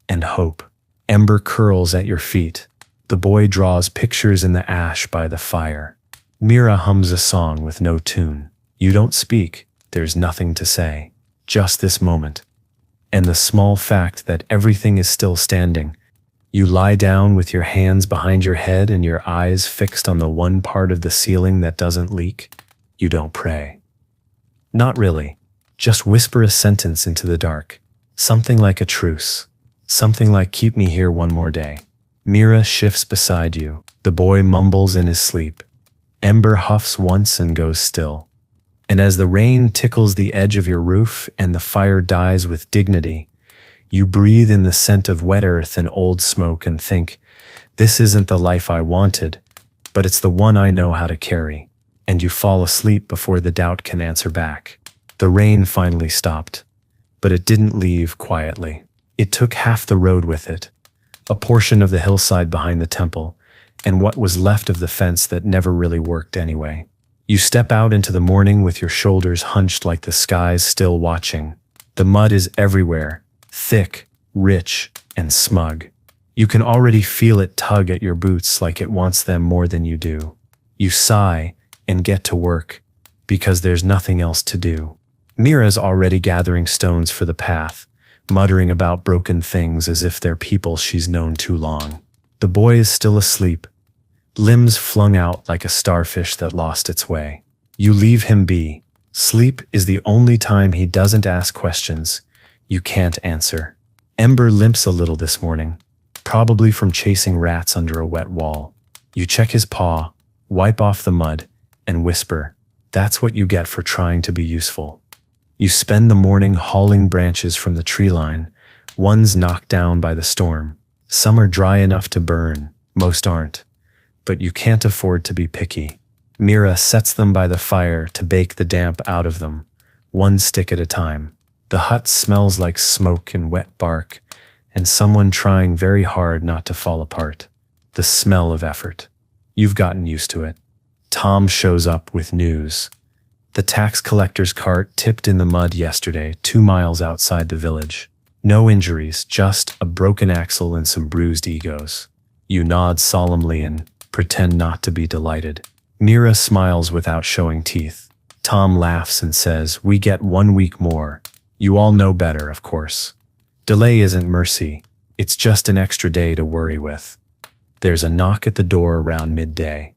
and hope. Ember curls at your feet. The boy draws pictures in the ash by the fire. Mira hums a song with no tune. You don't speak. There's nothing to say. Just this moment. And the small fact that everything is still standing. You lie down with your hands behind your head and your eyes fixed on the one part of the ceiling that doesn't leak. You don't pray. Not really. Just whisper a sentence into the dark. Something like a truce. Something like keep me here one more day. Mira shifts beside you. The boy mumbles in his sleep. Ember huffs once and goes still. And as the rain tickles the edge of your roof and the fire dies with dignity, you breathe in the scent of wet earth and old smoke and think, this isn't the life I wanted, but it's the one I know how to carry. And you fall asleep before the doubt can answer back. The rain finally stopped, but it didn't leave quietly. It took half the road with it, a portion of the hillside behind the temple, and what was left of the fence that never really worked anyway. You step out into the morning with your shoulders hunched like the sky's still watching. The mud is everywhere, thick, rich, and smug. You can already feel it tug at your boots like it wants them more than you do. You sigh and get to work, because there's nothing else to do. Mira's already gathering stones for the path, muttering about broken things as if they're people she's known too long. The boy is still asleep, limbs flung out like a starfish that lost its way. You leave him be. Sleep is the only time he doesn't ask questions you can't answer. Ember limps a little this morning, probably from chasing rats under a wet wall. You check his paw, wipe off the mud, and whisper, that's what you get for trying to be useful. You spend the morning hauling branches from the tree line, ones knocked down by the storm. Some are dry enough to burn, most aren't. But you can't afford to be picky. Mira sets them by the fire to bake the damp out of them, one stick at a time. The hut smells like smoke and wet bark, and someone trying very hard not to fall apart. The smell of effort. You've gotten used to it. Tom shows up with news. The tax collector's cart tipped in the mud yesterday, 2 miles outside the village. No injuries, just a broken axle and some bruised egos. You nod solemnly and pretend not to be delighted. Mira smiles without showing teeth. Tom laughs and says, we get 1 week more. You all know better, of course. Delay isn't mercy. It's just an extra day to worry with. There's a knock at the door around midday.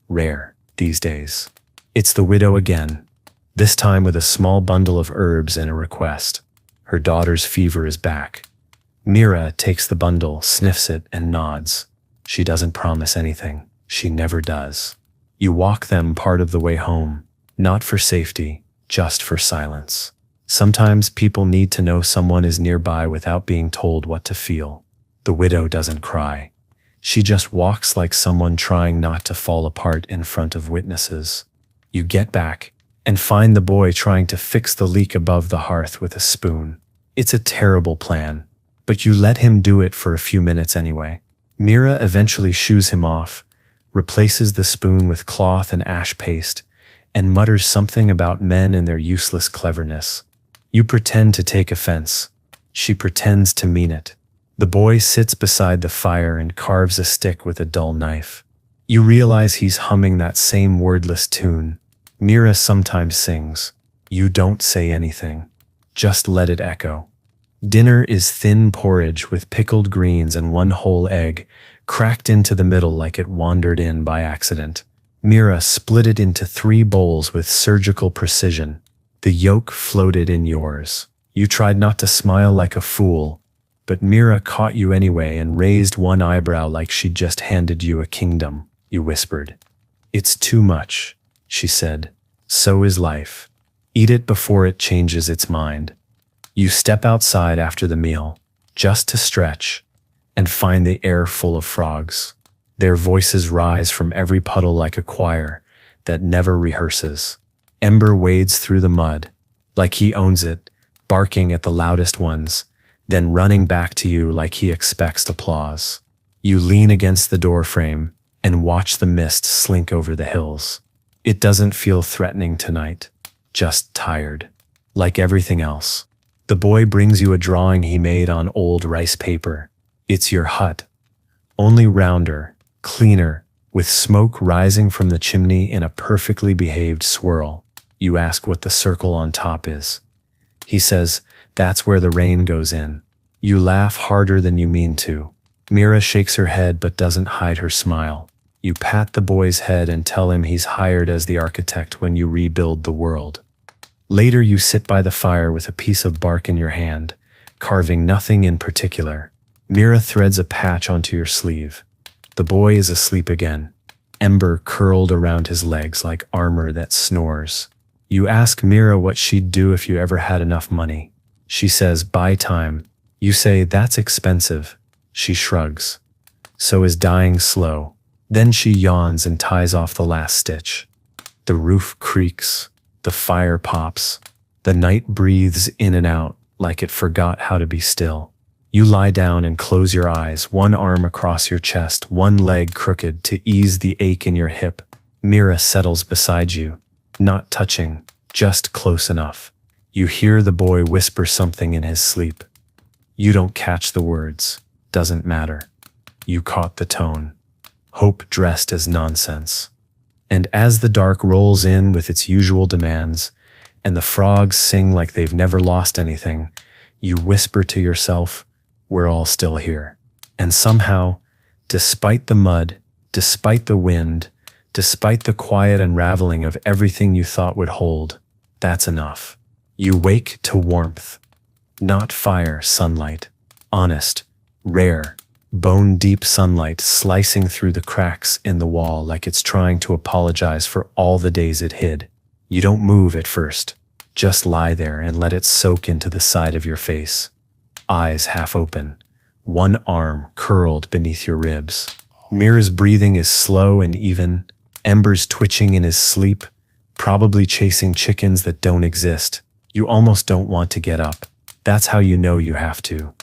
Rare these days. It's the widow again, this time with a small bundle of herbs and a request. Her daughter's fever is back. Mira takes the bundle, sniffs it, and nods. She doesn't promise anything. She never does. You walk them part of the way home, not for safety, just for silence. Sometimes people need to know someone is nearby without being told what to feel. The widow doesn't cry. She just walks like someone trying not to fall apart in front of witnesses. You get back and find the boy trying to fix the leak above the hearth with a spoon. It's a terrible plan, but you let him do it for a few minutes anyway. Mira eventually shoos him off, replaces the spoon with cloth and ash paste, and mutters something about men and their useless cleverness. You pretend to take offense. She pretends to mean it. The boy sits beside the fire and carves a stick with a dull knife. You realize he's humming that same wordless tune. Mira sometimes sings. You don't say anything. Just let it echo. Dinner is thin porridge with pickled greens and 1 whole egg, cracked into the middle like it wandered in by accident. Mira split it into 3 bowls with surgical precision. The yolk floated in yours. You tried not to smile like a fool, but Mira caught you anyway and raised 1 eyebrow like she'd just handed you a kingdom. You whispered. It's too much, she said. So is life. Eat it before it changes its mind. You step outside after the meal, just to stretch, and find the air full of frogs. Their voices rise from every puddle like a choir that never rehearses. Ember wades through the mud, like he owns it, barking at the loudest ones, then running back to you like he expects applause. You lean against the doorframe and watch the mist slink over the hills. It doesn't feel threatening tonight, just tired. Like everything else. The boy brings you a drawing he made on old rice paper. It's your hut, only rounder, cleaner, with smoke rising from the chimney in a perfectly behaved swirl. You ask what the circle on top is. He says, that's where the rain goes in. You laugh harder than you mean to. Mira shakes her head but doesn't hide her smile. You pat the boy's head and tell him he's hired as the architect when you rebuild the world. Later you sit by the fire with a piece of bark in your hand, carving nothing in particular. Mira threads a patch onto your sleeve. The boy is asleep again, Ember curled around his legs like armor that snores. You ask Mira what she'd do if you ever had enough money. She says, buy time. You say, that's expensive. She shrugs. So is dying slow. Then she yawns and ties off the last stitch. The roof creaks. The fire pops. The night breathes in and out like it forgot how to be still. You lie down and close your eyes, one arm across your chest, one leg crooked to ease the ache in your hip. Mira settles beside you, not touching, just close enough. You hear the boy whisper something in his sleep. You don't catch the words. Doesn't matter. You caught the tone. Hope dressed as nonsense. And as the dark rolls in with its usual demands, and the frogs sing like they've never lost anything, you whisper to yourself, we're all still here. And somehow, despite the mud, despite the wind, despite the quiet unraveling of everything you thought would hold, that's enough. You wake to warmth. Not fire, sunlight. Honest, rare, bone-deep sunlight slicing through the cracks in the wall like it's trying to apologize for all the days it hid. You don't move at first. Just lie there and let it soak into the side of your face. Eyes half open, one arm curled beneath your ribs. Mira's breathing is slow and even, Ember's twitching in his sleep, probably chasing chickens that don't exist. You almost don't want to get up. That's how you know you have to.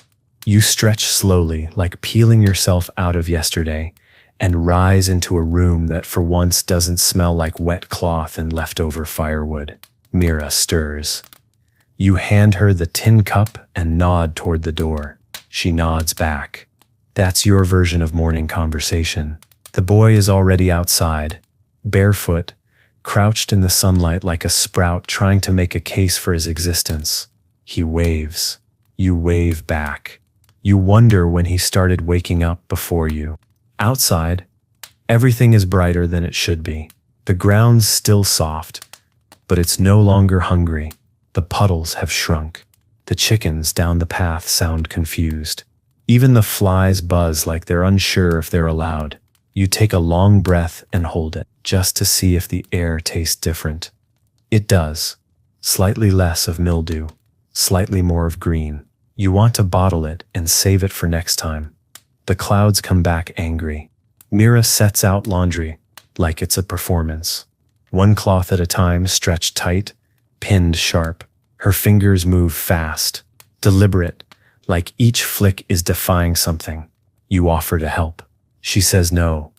You stretch slowly, like peeling yourself out of yesterday, and rise into a room that for once doesn't smell like wet cloth and leftover firewood. Mira stirs. You hand her the tin cup and nod toward the door. She nods back. That's your version of morning conversation. The boy is already outside, barefoot, crouched in the sunlight like a sprout trying to make a case for his existence. He waves. You wave back. You wonder when he started waking up before you. Outside, everything is brighter than it should be. The ground's still soft, but it's no longer hungry. The puddles have shrunk. The chickens down the path sound confused. Even the flies buzz like they're unsure if they're allowed. You take a long breath and hold it, just to see if the air tastes different. It does. Slightly less of mildew, slightly more of green. You want to bottle it and save it for next time. The clouds come back angry. Mira sets out laundry like it's a performance. One cloth at a time, stretched tight, pinned sharp. Her fingers move fast, deliberate, like each flick is defying something. You offer to help. She says no,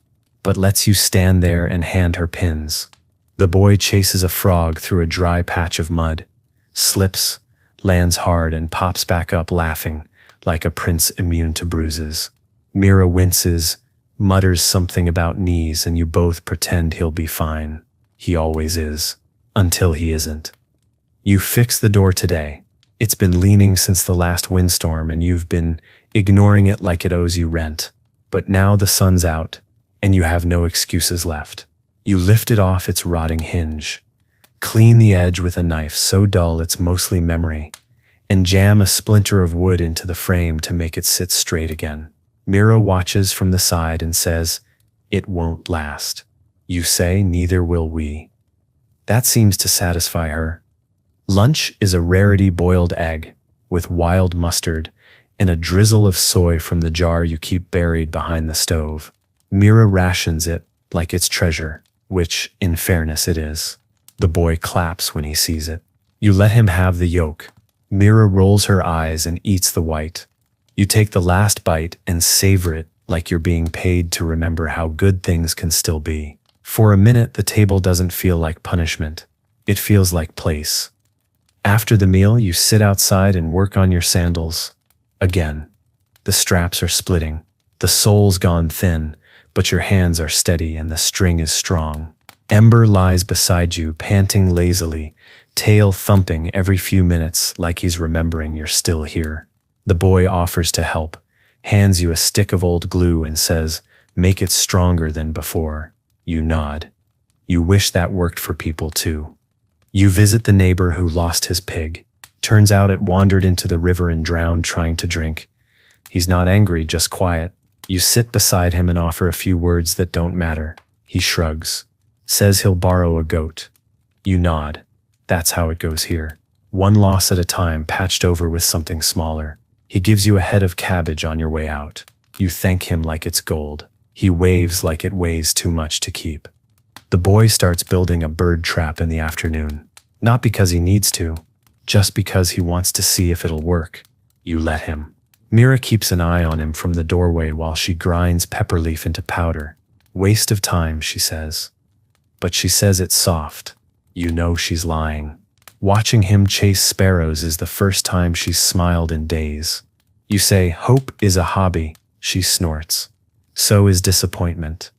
but lets you stand there and hand her pins. The boy chases a frog through a dry patch of mud, slips, lands hard and pops back up laughing, like a prince immune to bruises. Mira winces, mutters something about knees, and you both pretend he'll be fine. He always is, until he isn't. You fix the door today. It's been leaning since the last windstorm and you've been ignoring it like it owes you rent. But now the sun's out and you have no excuses left. You lift it off its rotting hinge, clean the edge with a knife so dull it's mostly memory, and jam a splinter of wood into the frame to make it sit straight again. Mira watches from the side and says, it won't last. You say, neither will we. That seems to satisfy her. Lunch is a rarity boiled egg with wild mustard and a drizzle of soy from the jar you keep buried behind the stove. Mira rations it like it's treasure, which, in fairness, it is. The boy claps when he sees it. You let him have the yolk. Mira rolls her eyes and eats the white. You take the last bite and savor it like you're being paid to remember how good things can still be. For a minute, the table doesn't feel like punishment. It feels like place. After the meal, you sit outside and work on your sandals. Again, the straps are splitting. The sole's gone thin, but your hands are steady and the string is strong. Ember lies beside you, panting lazily, tail thumping every few minutes like he's remembering you're still here. The boy offers to help, hands you a stick of old glue and says, make it stronger than before. You nod. You wish that worked for people too. You visit the neighbor who lost his pig. Turns out it wandered into the river and drowned trying to drink. He's not angry, just quiet. You sit beside him and offer a few words that don't matter. He shrugs, says he'll borrow a goat. You nod. That's how it goes here. One loss at a time, patched over with something smaller. He gives you a head of cabbage on your way out. You thank him like it's gold. He waves like it weighs too much to keep. The boy starts building a bird trap in the afternoon. Not because he needs to, just because he wants to see if it'll work. You let him. Mira keeps an eye on him from the doorway while she grinds pepper leaf into powder. Waste of time, she says. But she says it soft. You know she's lying. Watching him chase sparrows is the first time she's smiled in days. You say, hope is a hobby. She snorts. So is disappointment.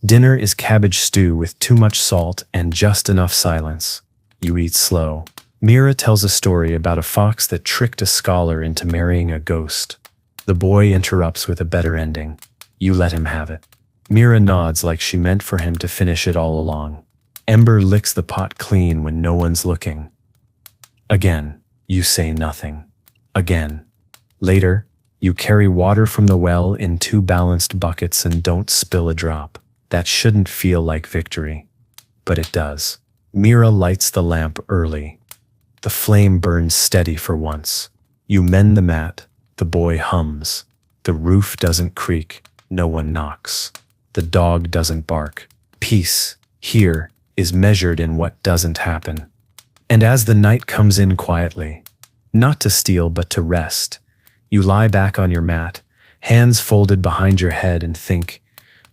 Dinner is cabbage stew with too much salt and just enough silence. You eat slow. Mira tells a story about a fox that tricked a scholar into marrying a ghost. The boy interrupts with a better ending. You let him have it. Mira nods like she meant for him to finish it all along. Ember licks the pot clean when no one's looking. Again, you say nothing. Again. Later, you carry water from the well in 2 balanced buckets and don't spill a drop. That shouldn't feel like victory. But it does. Mira lights the lamp early. The flame burns steady for once. You mend the mat. The boy hums. The roof doesn't creak. No one knocks. The dog doesn't bark. Peace, here, is measured in what doesn't happen. And as the night comes in quietly, not to steal but to rest, you lie back on your mat, hands folded behind your head, and think,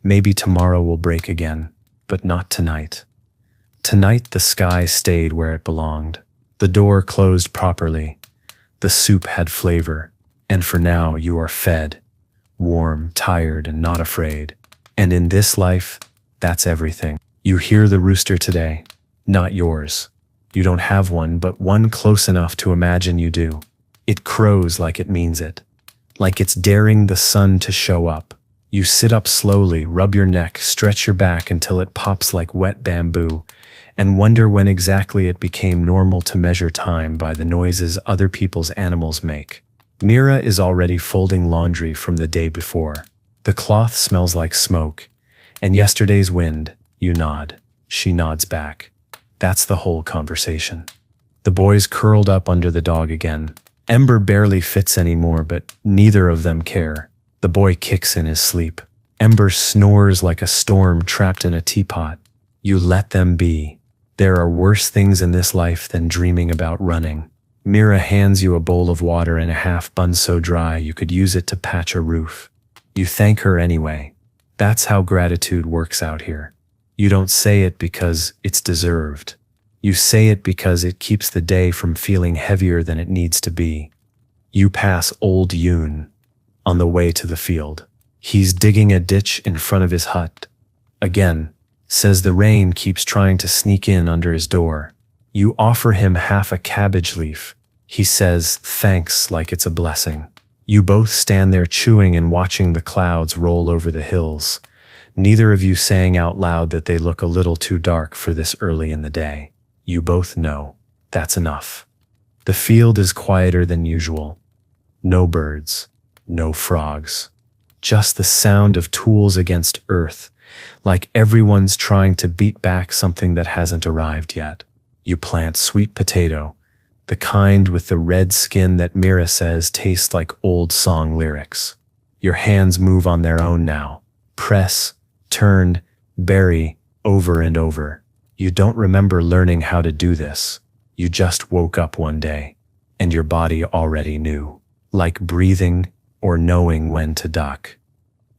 maybe tomorrow will break again, but not tonight. Tonight the sky stayed where it belonged. The door closed properly. The soup had flavor, and for now you are fed, warm, tired, and not afraid. And in this life, that's everything. You hear the rooster today, not yours. You don't have one, but one close enough to imagine you do. It crows like it means it, like it's daring the sun to show up. You sit up slowly, rub your neck, stretch your back until it pops like wet bamboo, and wonder when exactly it became normal to measure time by the noises other people's animals make. Mira is already folding laundry from the day before. The cloth smells like smoke, and yesterday's wind. You nod. She nods back. That's the whole conversation. The boys curled up under the dog again. Ember barely fits anymore, but neither of them care. The boy kicks in his sleep. Ember snores like a storm trapped in a teapot. You let them be. There are worse things in this life than dreaming about running. Mira hands you a bowl of water and a half bun so dry you could use it to patch a roof. You thank her anyway. That's how gratitude works out here. You don't say it because it's deserved. You say it because it keeps the day from feeling heavier than it needs to be. You pass old Yoon on the way to the field. He's digging a ditch in front of his hut. Again, says the rain keeps trying to sneak in under his door. You offer him half a cabbage leaf. He says thanks like it's a blessing. You both stand there chewing and watching the clouds roll over the hills, neither of you saying out loud that they look a little too dark for this early in the day. You both know that's enough. The field is quieter than usual. No birds, no frogs, just the sound of tools against earth, like everyone's trying to beat back something that hasn't arrived yet. You plant sweet potato, the kind with the red skin that Mira says tastes like old song lyrics. Your hands move on their own now. Press, turn, bury, over and over. You don't remember learning how to do this. You just woke up one day, and your body already knew, like breathing or knowing when to duck.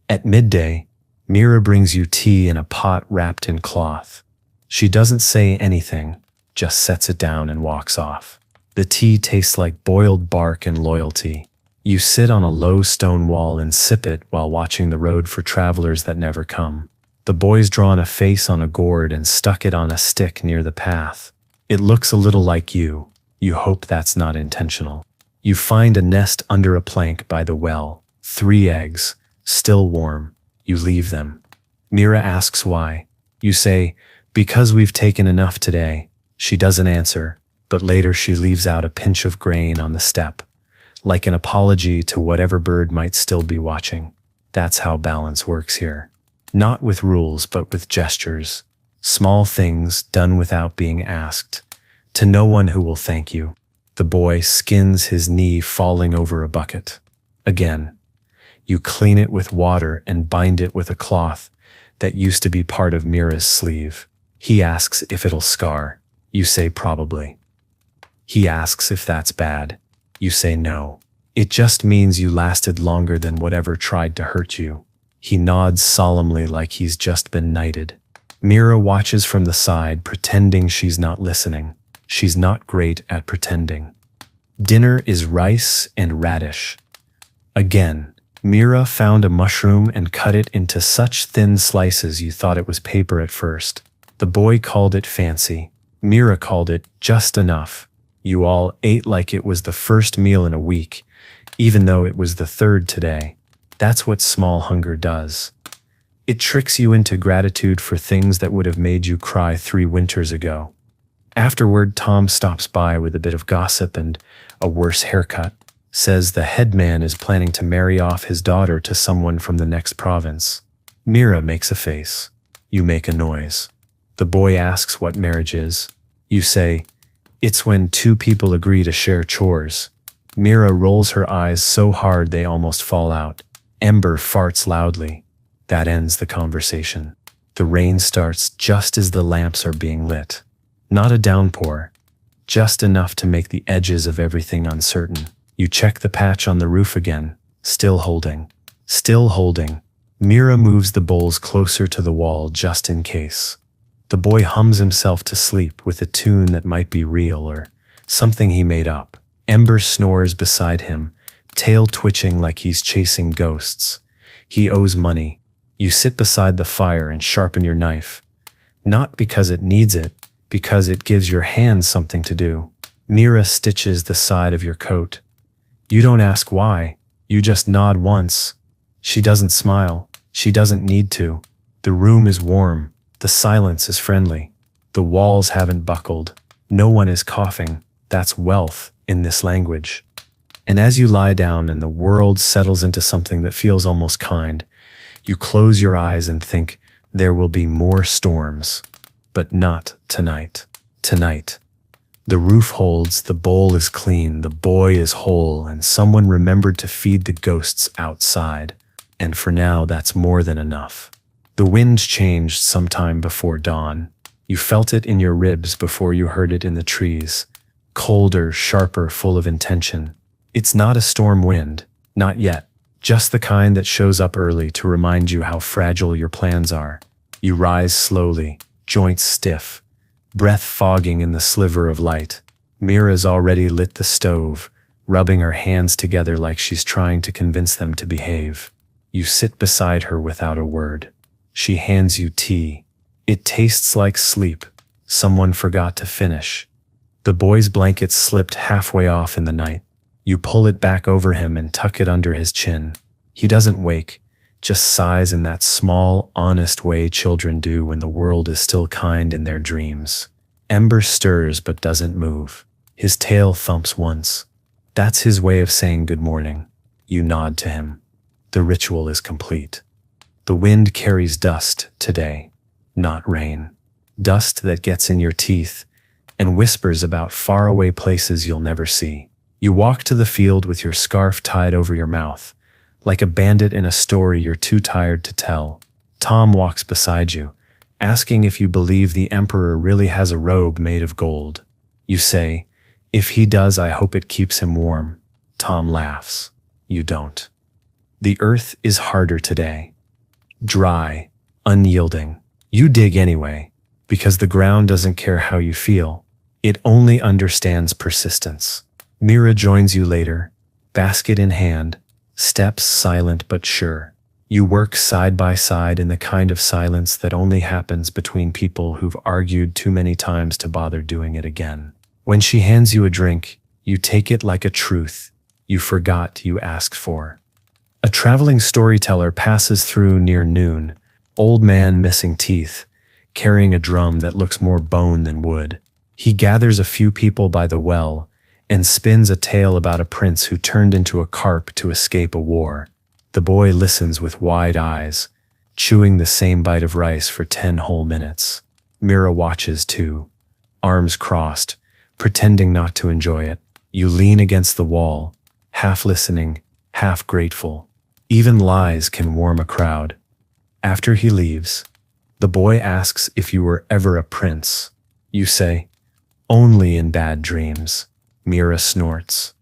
At midday, Mira brings you tea in a pot wrapped in cloth. She doesn't say anything, just sets it down and walks off. The tea tastes like boiled bark and loyalty. You sit on a low stone wall and sip it while watching the road for travelers that never come. The boy's drawn a face on a gourd and stuck it on a stick near the path. It looks a little like you. You hope that's not intentional. You find a nest under a plank by the well. 3 eggs, still warm. You leave them. Mira asks why. You say, because we've taken enough today. She doesn't answer, but later she leaves out a pinch of grain on the step, like an apology to whatever bird might still be watching. That's how balance works here. Not with rules, but with gestures. Small things done without being asked. To no one who will thank you. The boy skins his knee falling over a bucket. Again, you clean it with water and bind it with a cloth that used to be part of Mira's sleeve. He asks if it'll scar. You say probably. He asks if that's bad. You say no. It just means you lasted longer than whatever tried to hurt you. He nods solemnly like he's just been knighted. Mira watches from the side, pretending she's not listening. She's not great at pretending. Dinner is rice and radish. Again, Mira found a mushroom and cut it into such thin slices you thought it was paper at first. The boy called it fancy. Mira called it just enough. You all ate like it was the first meal in a week, even though it was the third today. That's what small hunger does. It tricks you into gratitude for things that would have made you cry 3 winters ago. Afterward, Tom stops by with a bit of gossip and a worse haircut. Says the headman is planning to marry off his daughter to someone from the next province. Mira makes a face. You make a noise. The boy asks what marriage is. You say, it's when 2 people agree to share chores. Mira rolls her eyes so hard they almost fall out. Ember farts loudly. That ends the conversation. The rain starts just as the lamps are being lit. Not a downpour, just enough to make the edges of everything uncertain. You check the patch on the roof again, still holding. Still holding. Mira moves the bowls closer to the wall just in case. The boy hums himself to sleep with a tune that might be real or something he made up. Ember snores beside him, tail twitching like he's chasing ghosts. He owes money. You sit beside the fire and sharpen your knife. Not because it needs it, because it gives your hands something to do. Mira stitches the side of your coat. You don't ask why, you just nod once. She doesn't smile. She doesn't need to. The room is warm. The silence is friendly. The walls haven't buckled. No one is coughing. That's wealth in this language. And as you lie down and the world settles into something that feels almost kind, you close your eyes and think there will be more storms. But not tonight. Tonight. The roof holds, the bowl is clean, the boy is whole, and someone remembered to feed the ghosts outside. And for now, that's more than enough. The wind changed sometime before dawn. You felt it in your ribs before you heard it in the trees. Colder, sharper, full of intention. It's not a storm wind, not yet. Just the kind that shows up early to remind you how fragile your plans are. You rise slowly, joints stiff, breath fogging in the sliver of light. Mira's already lit the stove, rubbing her hands together like she's trying to convince them to behave. You sit beside her without a word. She hands you tea. It tastes like sleep. Someone forgot to finish. The boy's blanket slipped halfway off in the night. You pull it back over him and tuck it under his chin. He doesn't wake, just sighs in that small, honest way children do when the world is still kind in their dreams. Ember stirs but doesn't move. His tail thumps once. That's his way of saying good morning. You nod to him. The ritual is complete. The wind carries dust today, not rain. Dust that gets in your teeth and whispers about faraway places you'll never see. You walk to the field with your scarf tied over your mouth, like a bandit in a story you're too tired to tell. Tom walks beside you, asking if you believe the emperor really has a robe made of gold. You say, if he does, I hope it keeps him warm. Tom laughs. You don't. The earth is harder today. Dry, unyielding. You dig anyway, because the ground doesn't care how you feel. It only understands persistence. Mira joins you later, basket in hand, steps silent but sure. You work side by side in the kind of silence that only happens between people who've argued too many times to bother doing it again. When she hands you a drink, you take it like a truth you forgot you asked for. A traveling storyteller passes through near noon, old man missing teeth, carrying a drum that looks more bone than wood. He gathers a few people by the well and spins a tale about a prince who turned into a carp to escape a war. The boy listens with wide eyes, chewing the same bite of rice for 10 whole minutes. Mira watches too, arms crossed, pretending not to enjoy it. You lean against the wall, half listening, half grateful. Even lies can warm a crowd. After he leaves, the boy asks if you were ever a prince. You say, "Only in bad dreams." Mira snorts.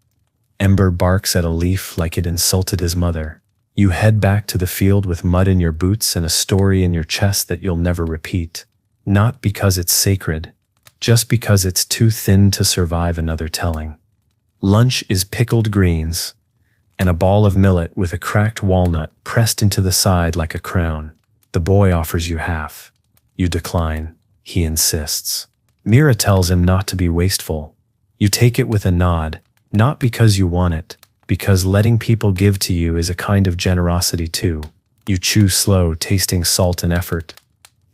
Ember barks at a leaf like it insulted his mother. You head back to the field with mud in your boots and a story in your chest that you'll never repeat. Not because it's sacred, just because it's too thin to survive another telling. Lunch is pickled greens and a ball of millet with a cracked walnut pressed into the side like a crown. The boy offers you half. You decline. He insists. Mira tells him not to be wasteful. You take it with a nod, not because you want it, because letting people give to you is a kind of generosity too. You chew slow, tasting salt and effort.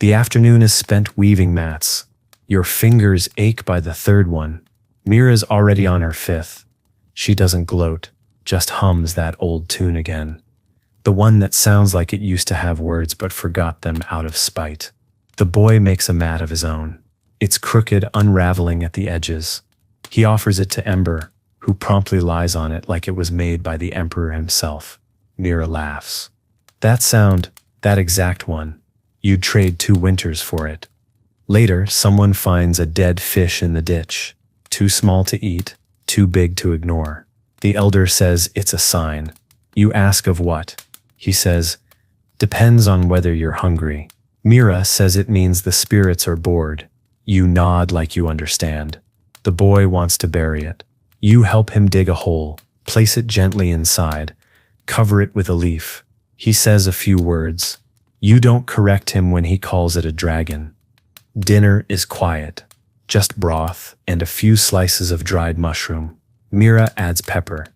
The afternoon is spent weaving mats. Your fingers ache by the third one. Mira's already on her fifth. She doesn't gloat, just hums that old tune again. The one that sounds like it used to have words but forgot them out of spite. The boy makes a mat of his own. It's crooked, unraveling at the edges. He offers it to Ember, who promptly lies on it like it was made by the emperor himself. Mira laughs. That sound, that exact one. You'd trade 2 winters for it. Later, someone finds a dead fish in the ditch. Too small to eat, too big to ignore. The elder says it's a sign. You ask of what? He says, "Depends on whether you're hungry." Mira says it means the spirits are bored. You nod like you understand. The boy wants to bury it. You help him dig a hole, place it gently inside, cover it with a leaf. He says a few words. You don't correct him when he calls it a dragon. Dinner is quiet, just broth and a few slices of dried mushroom. Mira adds pepper.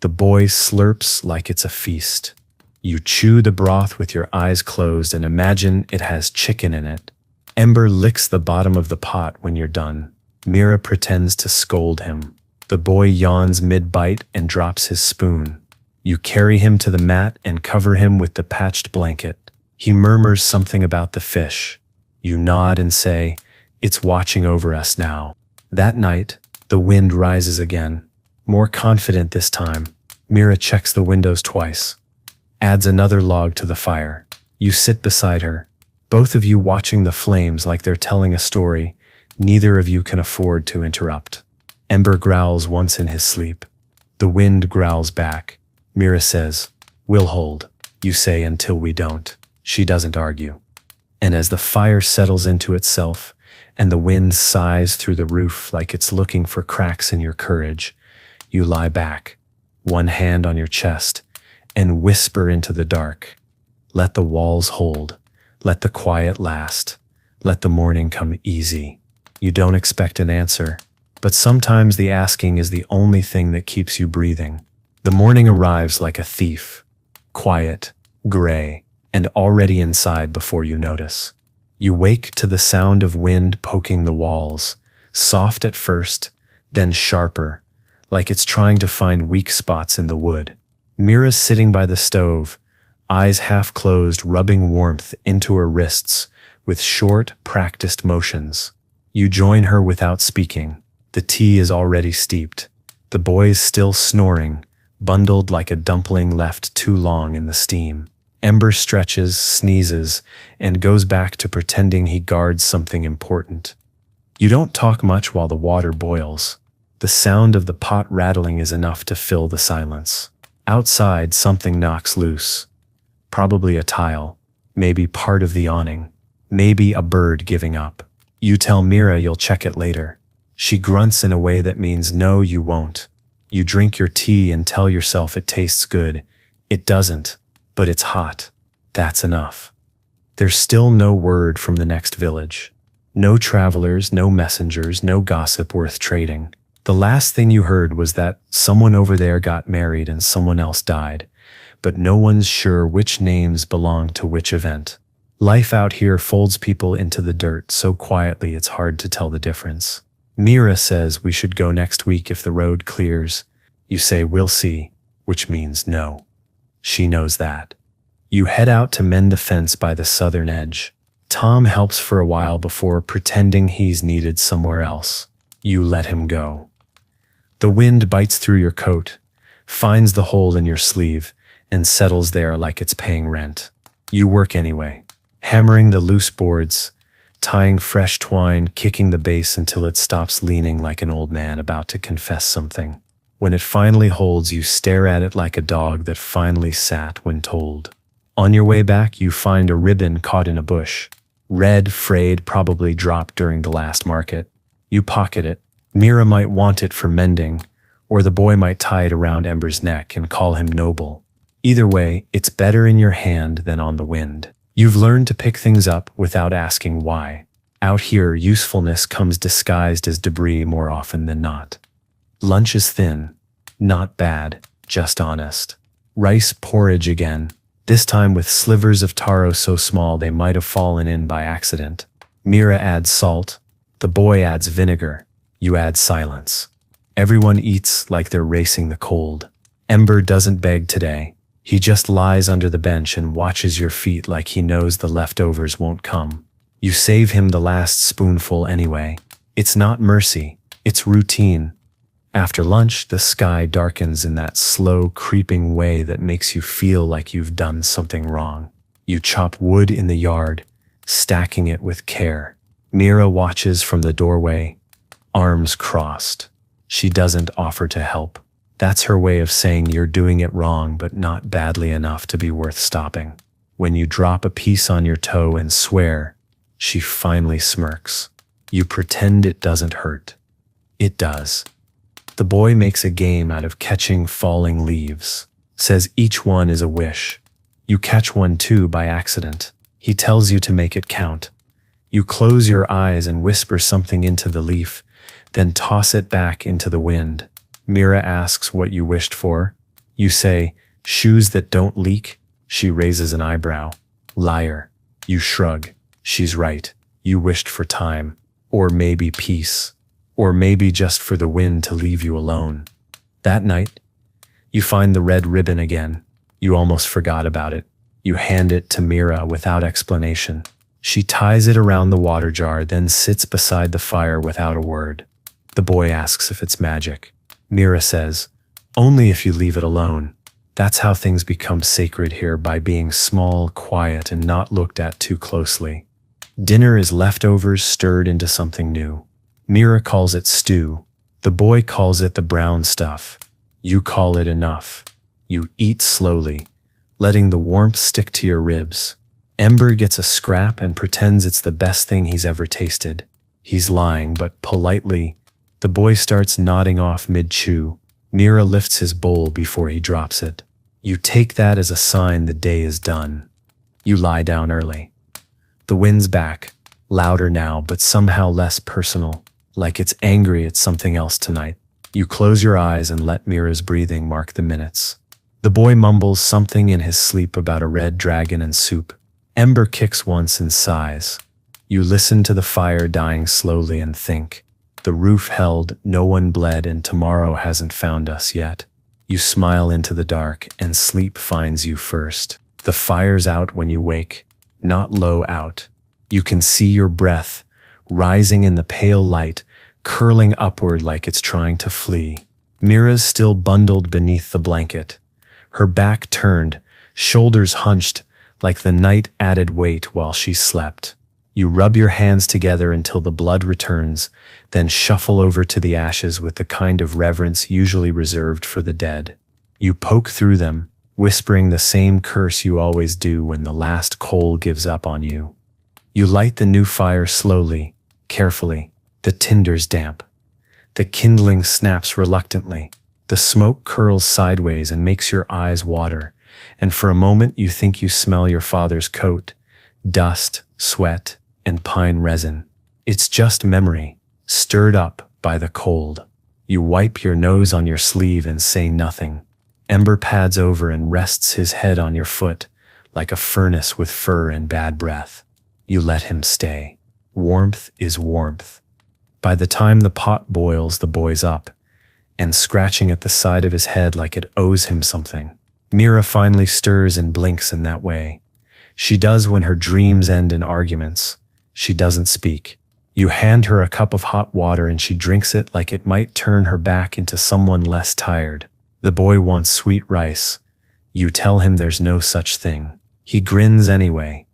The boy slurps like it's a feast. You chew the broth with your eyes closed and imagine it has chicken in it. Ember licks the bottom of the pot when you're done. Mira pretends to scold him. The boy yawns mid-bite and drops his spoon. You carry him to the mat and cover him with the patched blanket. He murmurs something about the fish. You nod and say, "It's watching over us now." That night, the wind rises again. More confident this time, Mira checks the windows twice. Adds another log to the fire. You sit beside her, both of you watching the flames like they're telling a story neither of you can afford to interrupt. Ember growls once in his sleep. The wind growls back. Mira says, "We'll hold." You say, "Until we don't." She doesn't argue. And as the fire settles into itself, and the wind sighs through the roof like it's looking for cracks in your courage, you lie back, one hand on your chest, and whisper into the dark. Let the walls hold. Let the quiet last. Let the morning come easy. You don't expect an answer, but sometimes the asking is the only thing that keeps you breathing. The morning arrives like a thief, quiet, gray, and already inside before you notice. You wake to the sound of wind poking the walls, soft at first, then sharper, like it's trying to find weak spots in the wood. Mira's sitting by the stove, eyes half closed, rubbing warmth into her wrists with short, practiced motions. You join her without speaking. The tea is already steeped. The boy's still snoring, bundled like a dumpling left too long in the steam. Ember stretches, sneezes, and goes back to pretending he guards something important. You don't talk much while the water boils. The sound of the pot rattling is enough to fill the silence. Outside, something knocks loose. Probably a tile, maybe part of the awning, maybe a bird giving up. You tell Mira you'll check it later. She grunts in a way that means no, you won't. You drink your tea and tell yourself it tastes good. It doesn't, but it's hot. That's enough. There's still no word from the next village. No travelers, no messengers, no gossip worth trading. The last thing you heard was that someone over there got married and someone else died, but no one's sure which names belong to which event. Life out here folds people into the dirt so quietly it's hard to tell the difference. Mira says we should go next week if the road clears. You say we'll see, which means no. She knows that. You head out to mend the fence by the southern edge. Tom helps for a while before pretending he's needed somewhere else. You let him go. The wind bites through your coat, finds the hole in your sleeve, and settles there like it's paying rent. You work anyway, hammering the loose boards, tying fresh twine, kicking the base until it stops leaning like an old man about to confess something. When it finally holds, you stare at it like a dog that finally sat when told. On your way back, you find a ribbon caught in a bush. Red, frayed, probably dropped during the last market. You pocket it. Mira might want it for mending, or the boy might tie it around Ember's neck and call him noble. Either way, it's better in your hand than on the wind. You've learned to pick things up without asking why. Out here, usefulness comes disguised as debris more often than not. Lunch is thin. Not bad, just honest. Rice porridge again, this time with slivers of taro so small they might have fallen in by accident. Mira adds salt. The boy adds vinegar. You add silence. Everyone eats like they're racing the cold. Ember doesn't beg today. He just lies under the bench and watches your feet like he knows the leftovers won't come. You save him the last spoonful anyway. It's not mercy, it's routine. After lunch, the sky darkens in that slow, creeping way that makes you feel like you've done something wrong. You chop wood in the yard, stacking it with care. Mira watches from the doorway, arms crossed. She doesn't offer to help. That's her way of saying you're doing it wrong, but not badly enough to be worth stopping. When you drop a piece on your toe and swear, she finally smirks. You pretend it doesn't hurt. It does. The boy makes a game out of catching falling leaves, says each one is a wish. You catch one too by accident. He tells you to make it count. You close your eyes and whisper something into the leaf, then toss it back into the wind. Mira asks what you wished for. You say, shoes that don't leak. She raises an eyebrow. Liar. You shrug. She's right. You wished for time. Or maybe peace. Or maybe just for the wind to leave you alone. That night, you find the red ribbon again. You almost forgot about it. You hand it to Mira without explanation. She ties it around the water jar, then sits beside the fire without a word. The boy asks if it's magic. Mira says, only if you leave it alone. That's how things become sacred here, by being small, quiet, and not looked at too closely. Dinner is leftovers stirred into something new. Mira calls it stew. The boy calls it the brown stuff. You call it enough. You eat slowly, letting the warmth stick to your ribs. Ember gets a scrap and pretends it's the best thing he's ever tasted. He's lying, but politely. The boy starts nodding off mid-chew. Mira lifts his bowl before he drops it. You take that as a sign the day is done. You lie down early. The wind's back, louder now, but somehow less personal, like it's angry at something else tonight. You close your eyes and let Mira's breathing mark the minutes. The boy mumbles something in his sleep about a red dragon and soup. Ember kicks once and sighs. You listen to the fire dying slowly and think, the roof held, no one bled, and tomorrow hasn't found us yet. You smile into the dark, and sleep finds you first. The fire's out when you wake, not low out. You can see your breath, rising in the pale light, curling upward like it's trying to flee. Mira's still bundled beneath the blanket, her back turned, shoulders hunched, like the night added weight while she slept. You rub your hands together until the blood returns, then shuffle over to the ashes with the kind of reverence usually reserved for the dead. You poke through them, whispering the same curse you always do when the last coal gives up on you. You light the new fire slowly, carefully. The tinder's damp. The kindling snaps reluctantly. The smoke curls sideways and makes your eyes water, and for a moment you think you smell your father's coat, dust, sweat, and pine resin. It's just memory, stirred up by the cold. You wipe your nose on your sleeve and say nothing. Ember pads over and rests his head on your foot, like a furnace with fur and bad breath. You let him stay. Warmth is warmth. By the time the pot boils, the boy's up, and scratching at the side of his head like it owes him something. Mira finally stirs and blinks in that way. She does when her dreams end in arguments. She doesn't speak. You hand her a cup of hot water and she drinks it like it might turn her back into someone less tired. The boy wants sweet rice. You tell him there's no such thing. He grins anyway.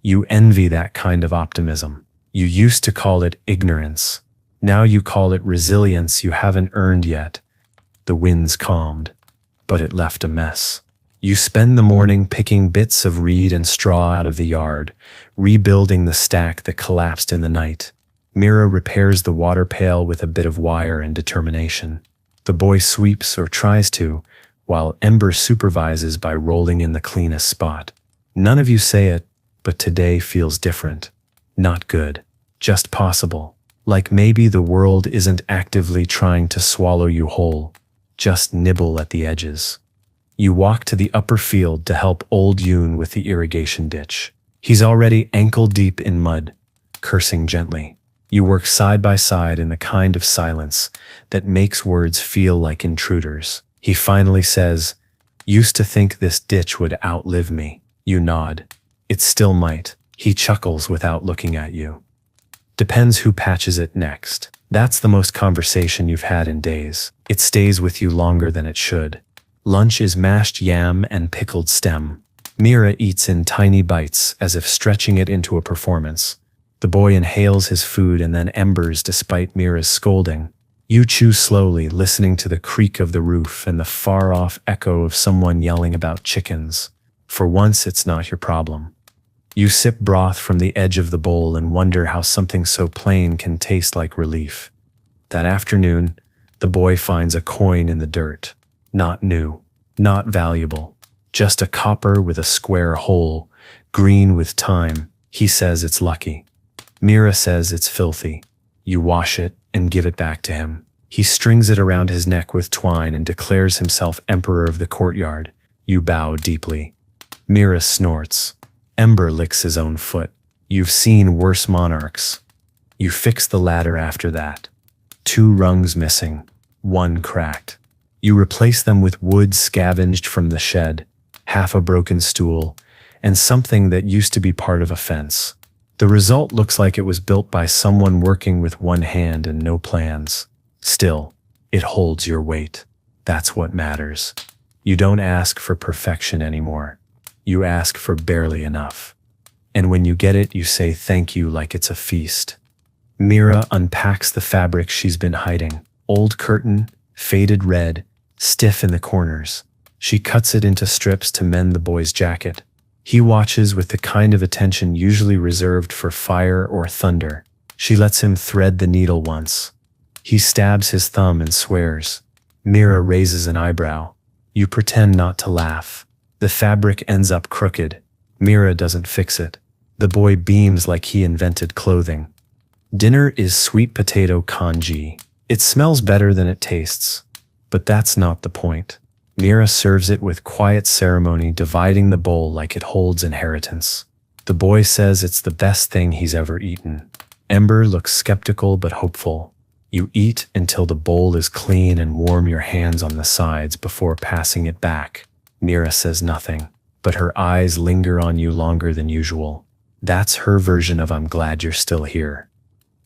You envy that kind of optimism. You used to call it ignorance. Now you call it resilience you haven't earned yet. The wind's calmed, but it left a mess. You spend the morning picking bits of reed and straw out of the yard, rebuilding the stack that collapsed in the night. Mira repairs the water pail with a bit of wire and determination. The boy sweeps or tries to, while Ember supervises by rolling in the cleanest spot. None of you say it, but today feels different. Not good, just possible. Like maybe the world isn't actively trying to swallow you whole, just nibble at the edges. You walk to the upper field to help old Yoon with the irrigation ditch. He's already ankle deep in mud, cursing gently. You work side by side in the kind of silence that makes words feel like intruders. He finally says, "Used to think this ditch would outlive me." You nod. It still might. He chuckles without looking at you. Depends who patches it next. That's the most conversation you've had in days. It stays with you longer than it should. Lunch is mashed yam and pickled stem. Mira eats in tiny bites as if stretching it into a performance. The boy inhales his food and then embers despite Mira's scolding. You chew slowly, listening to the creak of the roof and the far-off echo of someone yelling about chickens. For once, it's not your problem. You sip broth from the edge of the bowl and wonder how something so plain can taste like relief. That afternoon, the boy finds a coin in the dirt. Not new, not valuable, just a copper with a square hole, green with time. He says it's lucky. Mira says it's filthy. You wash it and give it back to him. He strings it around his neck with twine and declares himself emperor of the courtyard. You bow deeply. Mira snorts. Ember licks his own foot. You've seen worse monarchs. You fix the ladder after that. 2 rungs missing, 1 cracked. You replace them with wood scavenged from the shed, half a broken stool, and something that used to be part of a fence. The result looks like it was built by someone working with one hand and no plans. Still, it holds your weight. That's what matters. You don't ask for perfection anymore. You ask for barely enough. And when you get it, you say thank you like it's a feast. Mira unpacks the fabric she's been hiding. Old curtain, faded red, stiff in the corners. She cuts it into strips to mend the boy's jacket. He watches with the kind of attention usually reserved for fire or thunder. She lets him thread the needle once. He stabs his thumb and swears. Mira raises an eyebrow. You pretend not to laugh. The fabric ends up crooked. Mira doesn't fix it. The boy beams like he invented clothing. Dinner is sweet potato congee. It smells better than it tastes. But that's not the point. Mira serves it with quiet ceremony, dividing the bowl like it holds inheritance. The boy says it's the best thing he's ever eaten. Ember looks skeptical but hopeful. You eat until the bowl is clean and warm your hands on the sides before passing it back. Mira says nothing, but her eyes linger on you longer than usual. That's her version of "I'm glad you're still here."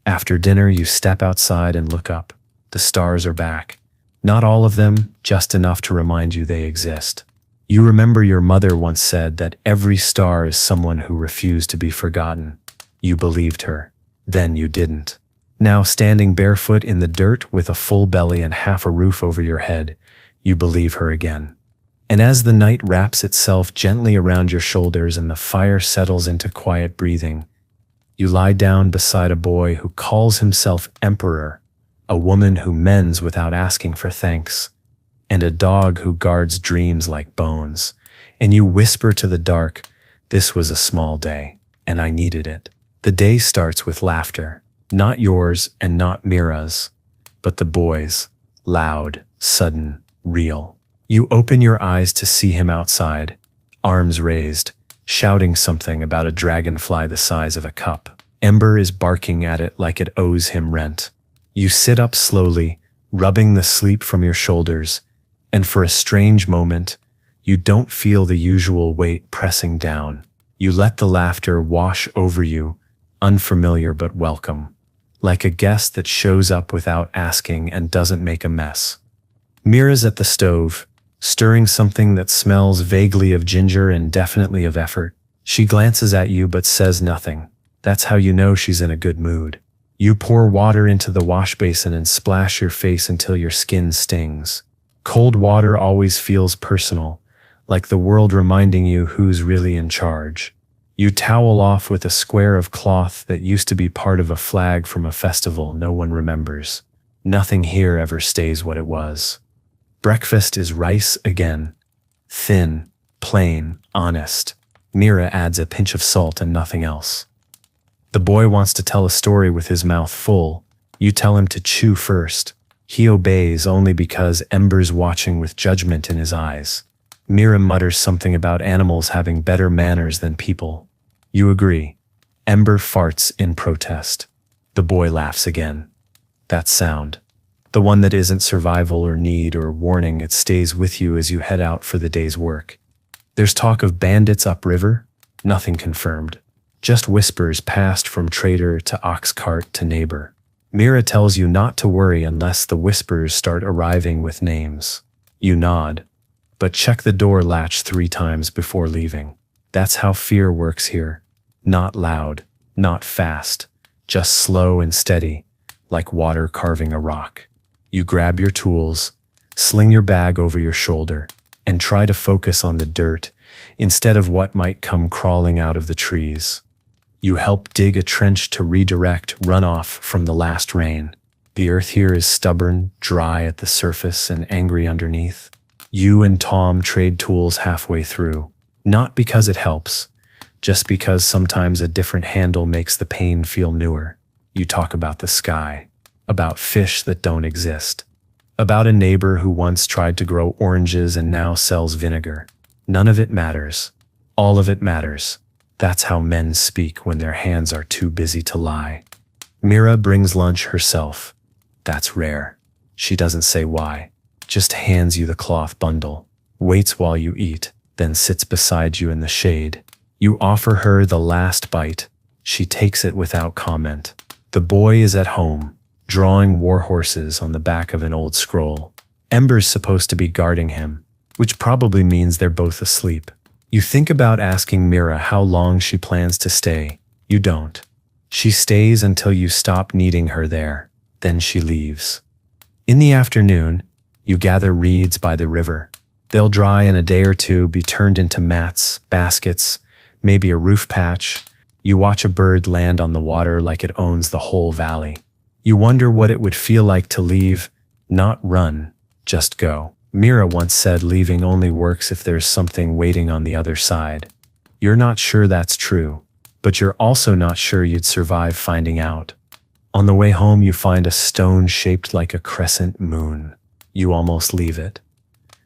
After dinner, you step outside and look up. The stars are back. Not all of them, just enough to remind you they exist. You remember your mother once said that every star is someone who refused to be forgotten. You believed her. Then you didn't. Now, standing barefoot in the dirt with a full belly and half a roof over your head, you believe her again. And as the night wraps itself gently around your shoulders and the fire settles into quiet breathing, you lie down beside a boy who calls himself emperor, a woman who mends without asking for thanks, and a dog who guards dreams like bones. And you whisper to the dark, "This was a small day, and I needed it." The day starts with laughter, not yours and not Mira's, but the boy's, loud, sudden, real. You open your eyes to see him outside, arms raised, shouting something about a dragonfly the size of a cup. Ember is barking at it like it owes him rent. You sit up slowly, rubbing the sleep from your shoulders, and for a strange moment, You don't feel the usual weight pressing down. You let the laughter wash over you, unfamiliar but welcome, like a guest that shows up without asking and doesn't make a mess. Mira's at the stove, stirring something that smells vaguely of ginger and definitely of effort. She glances at you but says nothing. That's how you know she's in a good mood. You pour water into the wash basin and splash your face until your skin stings. Cold water always feels personal, like the world reminding you who's really in charge. You towel off with a square of cloth that used to be part of a flag from a festival no one remembers. Nothing here ever stays what it was. Breakfast is rice again. Thin, plain, honest. Mira adds a pinch of salt and nothing else. The boy wants to tell a story with his mouth full. You tell him to chew first. He obeys only because Ember's watching with judgment in his eyes. Mira mutters something about animals having better manners than people. You agree. Ember farts in protest. The boy laughs again. That sound. The one that isn't survival or need or warning, it stays with you as you head out for the day's work. There's talk of bandits upriver. Nothing confirmed. Just whispers passed from trader to ox cart to neighbor. Mira tells you not to worry unless the whispers start arriving with names. You nod, but check the door latch 3 times before leaving. That's how fear works here. Not loud, not fast, just slow and steady, like water carving a rock. You grab your tools, sling your bag over your shoulder, and try to focus on the dirt instead of what might come crawling out of the trees. You help dig a trench to redirect runoff from the last rain. The earth here is stubborn, dry at the surface, and angry underneath. You and Tom trade tools halfway through, not because it helps, just because sometimes a different handle makes the pain feel newer. You talk about the sky, about fish that don't exist, about a neighbor who once tried to grow oranges and now sells vinegar. None of it matters. All of it matters. That's how men speak when their hands are too busy to lie. Mira brings lunch herself. That's rare. She doesn't say why, just hands you the cloth bundle, waits while you eat, then sits beside you in the shade. You offer her the last bite. She takes it without comment. The boy is at home, drawing war horses on the back of an old scroll. Ember's supposed to be guarding him, which probably means they're both asleep. You think about asking Mira how long she plans to stay. You don't. She stays until you stop needing her there. Then she leaves. In the afternoon, you gather reeds by the river. They'll dry in a day or two, be turned into mats, baskets, maybe a roof patch. You watch a bird land on the water like it owns the whole valley. You wonder what it would feel like to leave, not run, just go. Mira once said leaving only works if there's something waiting on the other side. You're not sure that's true, but you're also not sure you'd survive finding out. On the way home, you find a stone shaped like a crescent moon. You almost leave it,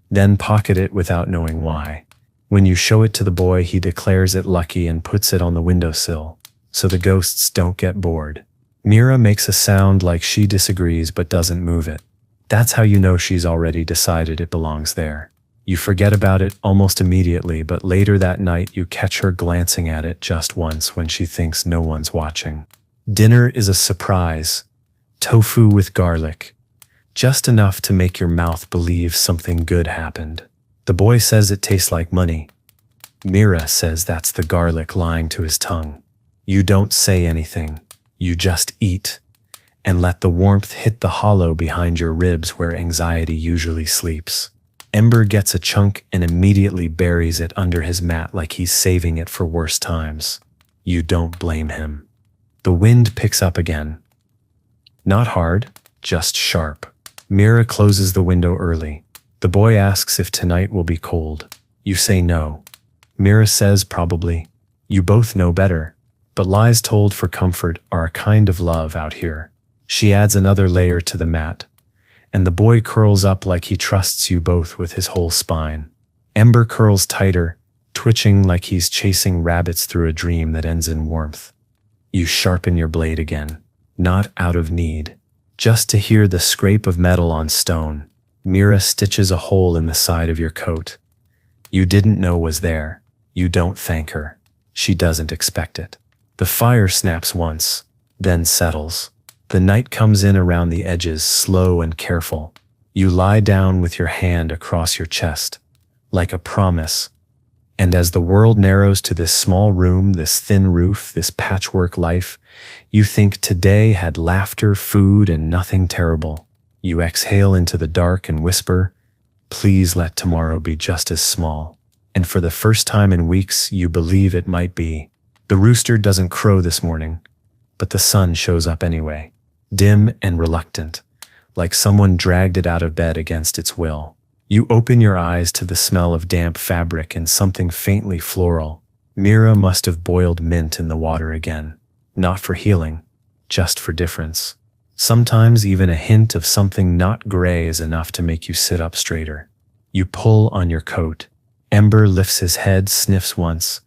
then pocket it without knowing why. When you show it to the boy, he declares it lucky and puts it on the windowsill, so the ghosts don't get bored. Mira makes a sound like she disagrees but doesn't move it. That's how you know she's already decided it belongs there. You forget about it almost immediately, but later that night you catch her glancing at it just once when she thinks no one's watching. Dinner is a surprise. Tofu with garlic. Just enough to make your mouth believe something good happened. The boy says it tastes like money. Mira says that's the garlic lying to his tongue. You don't say anything. You just eat, and let the warmth hit the hollow behind your ribs where anxiety usually sleeps. Ember gets a chunk and immediately buries it under his mat like he's saving it for worse times. You don't blame him. The wind picks up again. Not hard, just sharp. Mira closes the window early. The boy asks if tonight will be cold. You say no. Mira says probably. You both know better, but lies told for comfort are a kind of love out here. She adds another layer to the mat, and the boy curls up like he trusts you both with his whole spine. Ember curls tighter, twitching like he's chasing rabbits through a dream that ends in warmth. You sharpen your blade again, not out of need, just to hear the scrape of metal on stone. Mira stitches a hole in the side of your coat. you didn't know was there. You don't thank her. She doesn't expect it. The fire snaps once, then settles. The night comes in around the edges, slow and careful. You lie down with your hand across your chest, like a promise. And as the world narrows to this small room, this thin roof, this patchwork life, you think today had laughter, food, and nothing terrible. You exhale into the dark and whisper, please let tomorrow be just as small. And for the first time in weeks, you believe it might be. The rooster doesn't crow this morning, but the sun shows up anyway, dim and reluctant, like someone dragged it out of bed against its will. You open your eyes to the smell of damp fabric and something faintly floral. Mira must have boiled mint in the water again. Not for healing, just for difference. Sometimes even a hint of something not gray is enough to make you sit up straighter. You pull on your coat. Ember lifts his head, sniffs once,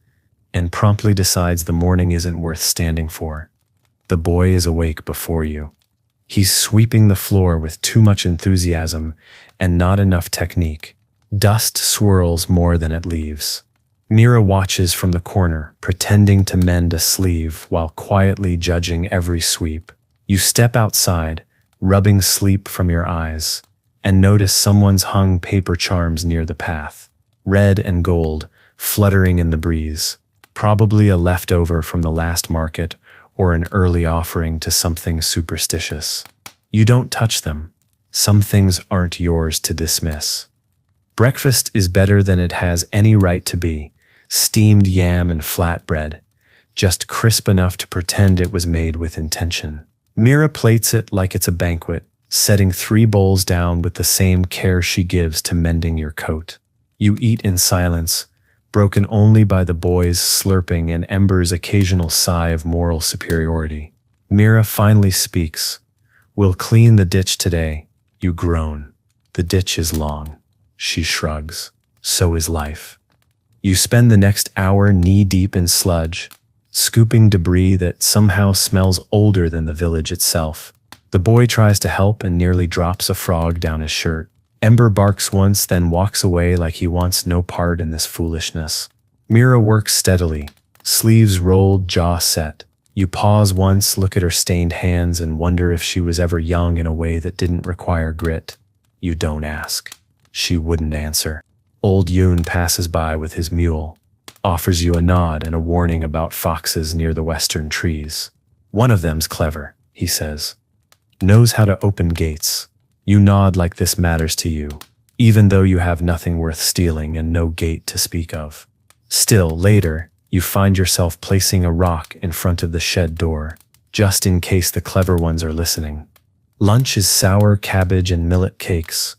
and promptly decides the morning isn't worth standing for. The boy is awake before you. He's sweeping the floor with too much enthusiasm and not enough technique. Dust swirls more than it leaves. Mira watches from the corner, pretending to mend a sleeve while quietly judging every sweep. You step outside, rubbing sleep from your eyes, and notice someone's hung paper charms near the path. Red and gold, fluttering in the breeze. Probably a leftover from the last market or an early offering to something superstitious. You don't touch them. Some things aren't yours to dismiss. Breakfast is better than it has any right to be. Steamed yam and flatbread, just crisp enough to pretend it was made with intention. Mira plates it like it's a banquet, setting 3 bowls down with the same care she gives to mending your coat. You eat in silence, broken only by the boy's slurping and Ember's occasional sigh of moral superiority. Mira finally speaks. We'll clean the ditch today. You groan. The ditch is long. She shrugs. So is life. You spend the next hour knee-deep in sludge, scooping debris that somehow smells older than the village itself. The boy tries to help and nearly drops a frog down his shirt. Ember barks once, then walks away like he wants no part in this foolishness. Mira works steadily, sleeves rolled, jaw set. You pause once, look at her stained hands, and wonder if she was ever young in a way that didn't require grit. You don't ask. She wouldn't answer. Old Yoon passes by with his mule, offers you a nod and a warning about foxes near the western trees. One of them's clever, he says. Knows how to open gates. You nod like this matters to you, even though you have nothing worth stealing and no gate to speak of. Still, later, you find yourself placing a rock in front of the shed door, just in case the clever ones are listening. Lunch is sour cabbage and millet cakes.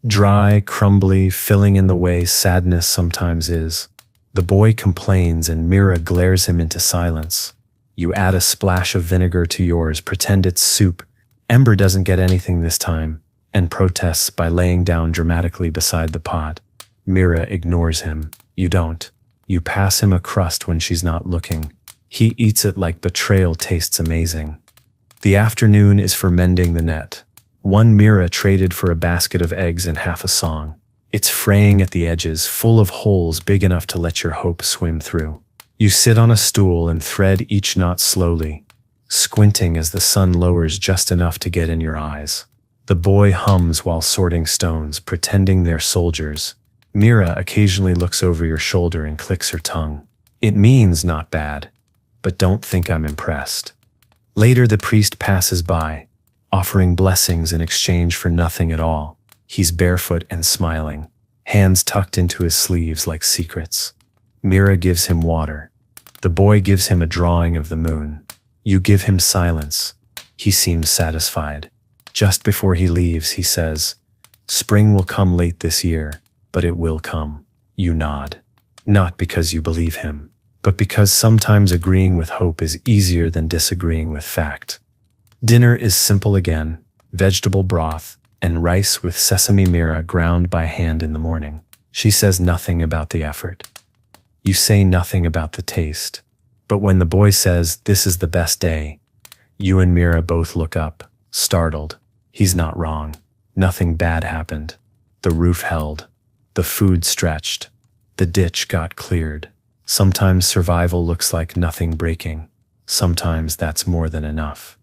Dry, crumbly, filling in the way sadness sometimes is. The boy complains and Mira glares him into silence. You add a splash of vinegar to yours, pretend it's soup. Ember doesn't get anything this time, and protests by laying down dramatically beside the pot. Mira ignores him. You don't. You pass him a crust when she's not looking. He eats it like betrayal tastes amazing. The afternoon is for mending the net. One Mira traded for a basket of eggs and half a song. It's fraying at the edges, full of holes big enough to let your hope swim through. You sit on a stool and thread each knot slowly, squinting as the sun lowers just enough to get in your eyes. The boy hums while sorting stones, pretending they're soldiers. Mira occasionally looks over your shoulder and clicks her tongue. It means not bad, but don't think I'm impressed. Later, the priest passes by, offering blessings in exchange for nothing at all. He's barefoot and smiling, hands tucked into his sleeves like secrets. Mira gives him water. The boy gives him a drawing of the moon. You give him silence. He seems satisfied. Just before he leaves, he says, "Spring will come late this year, but it will come." You nod. Not because you believe him, but because sometimes agreeing with hope is easier than disagreeing with fact. Dinner is simple again, vegetable broth and rice with sesame Mira ground by hand in the morning. She says nothing about the effort. You say nothing about the taste. But when the boy says, "This is the best day," you and Mira both look up, startled. He's not wrong. Nothing bad happened. The roof held. The food stretched. The ditch got cleared. Sometimes survival looks like nothing breaking. Sometimes that's more than enough.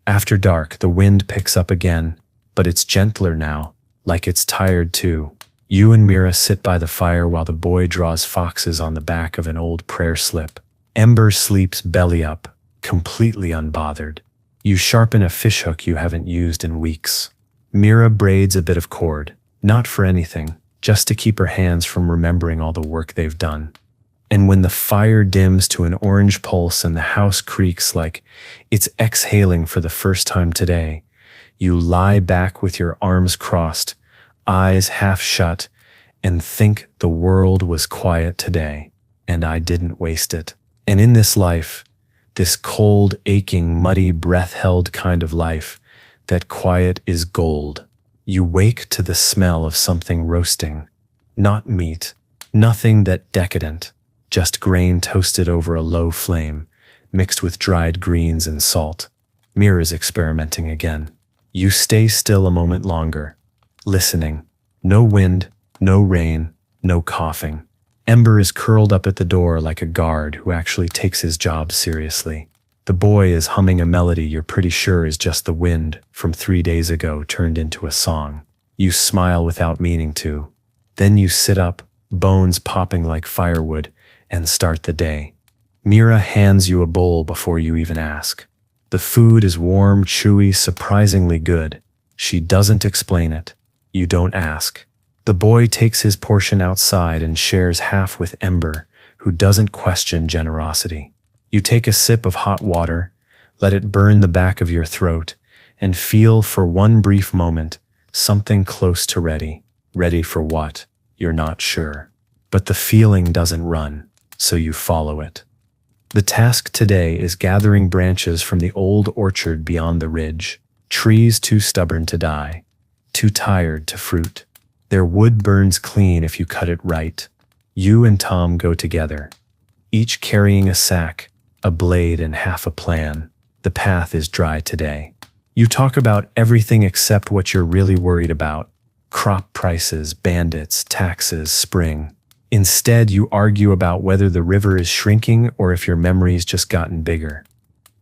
After dark, the wind picks up again, but it's gentler now, like it's tired too. You and Mira sit by the fire while the boy draws foxes on the back of an old prayer slip. Ember sleeps belly up, completely unbothered. You sharpen a fishhook you haven't used in weeks. Mira braids a bit of cord, not for anything, just to keep her hands from remembering all the work they've done. And when the fire dims to an orange pulse and the house creaks like it's exhaling for the first time today, you lie back with your arms crossed, eyes half shut, and think the world was quiet today, and I didn't waste it. And in this life, this cold, aching, muddy, breath-held kind of life, that quiet is gold. You wake to the smell of something roasting, not meat, nothing that decadent, just grain toasted over a low flame, mixed with dried greens and salt. Mira's experimenting again. You stay still a moment longer, listening. No wind, no rain, no coughing. Ember is curled up at the door like a guard who actually takes his job seriously. The boy is humming a melody you're pretty sure is just the wind from 3 days ago turned into a song. You smile without meaning to. Then you sit up, bones popping like firewood, and start the day. Mira hands you a bowl before you even ask. The food is warm, chewy, surprisingly good. She doesn't explain it. You don't ask. The boy takes his portion outside and shares half with Ember, who doesn't question generosity. You take a sip of hot water, let it burn the back of your throat, and feel for one brief moment something close to ready. Ready for what? You're not sure. But the feeling doesn't run, so you follow it. The task today is gathering branches from the old orchard beyond the ridge, trees too stubborn to die, too tired to fruit. Their wood burns clean if you cut it right. You and Tom go together, each carrying a sack, a blade, and half a plan. The path is dry today. You talk about everything except what you're really worried about: crop prices, bandits, taxes, spring. Instead, you argue about whether the river is shrinking or if your memory's just gotten bigger.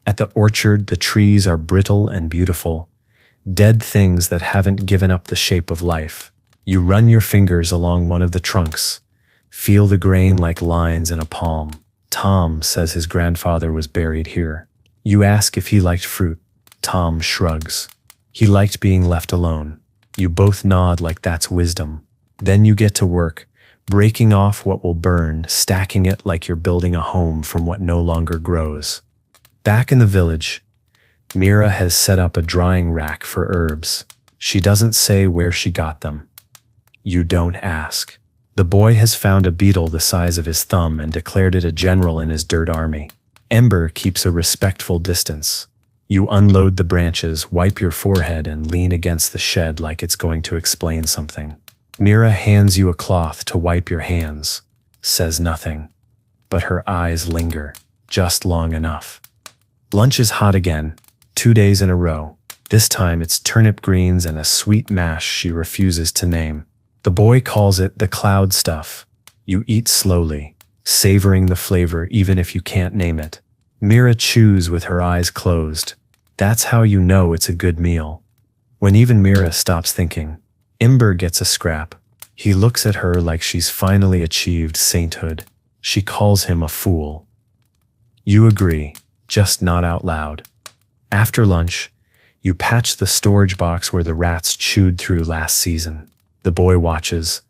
At the orchard, the trees are brittle and beautiful, dead things that haven't given up the shape of life. You run your fingers along one of the trunks, feel the grain like lines in a palm. Tom says his grandfather was buried here. You ask if he liked fruit. Tom shrugs. He liked being left alone. You both nod like that's wisdom. Then you get to work, breaking off what will burn, stacking it like you're building a home from what no longer grows. Back in the village, Mira has set up a drying rack for herbs. She doesn't say where she got them. You don't ask. The boy has found a beetle the size of his thumb and declared it a general in his dirt army. Ember keeps a respectful distance. You unload the branches, wipe your forehead, and lean against the shed like it's going to explain something. Mira hands you a cloth to wipe your hands, says nothing, but her eyes linger, just long enough. Lunch is hot again, 2 days in a row. This time it's turnip greens and a sweet mash she refuses to name. The boy calls it the cloud stuff. You eat slowly, savoring the flavor even if you can't name it. Mira chews with her eyes closed. That's how you know it's a good meal. When even Mira stops thinking, Ember gets a scrap. He looks at her like she's finally achieved sainthood. She calls him a fool. You agree, just not out loud. After lunch, you patch the storage box where the rats chewed through last season. The boy watches,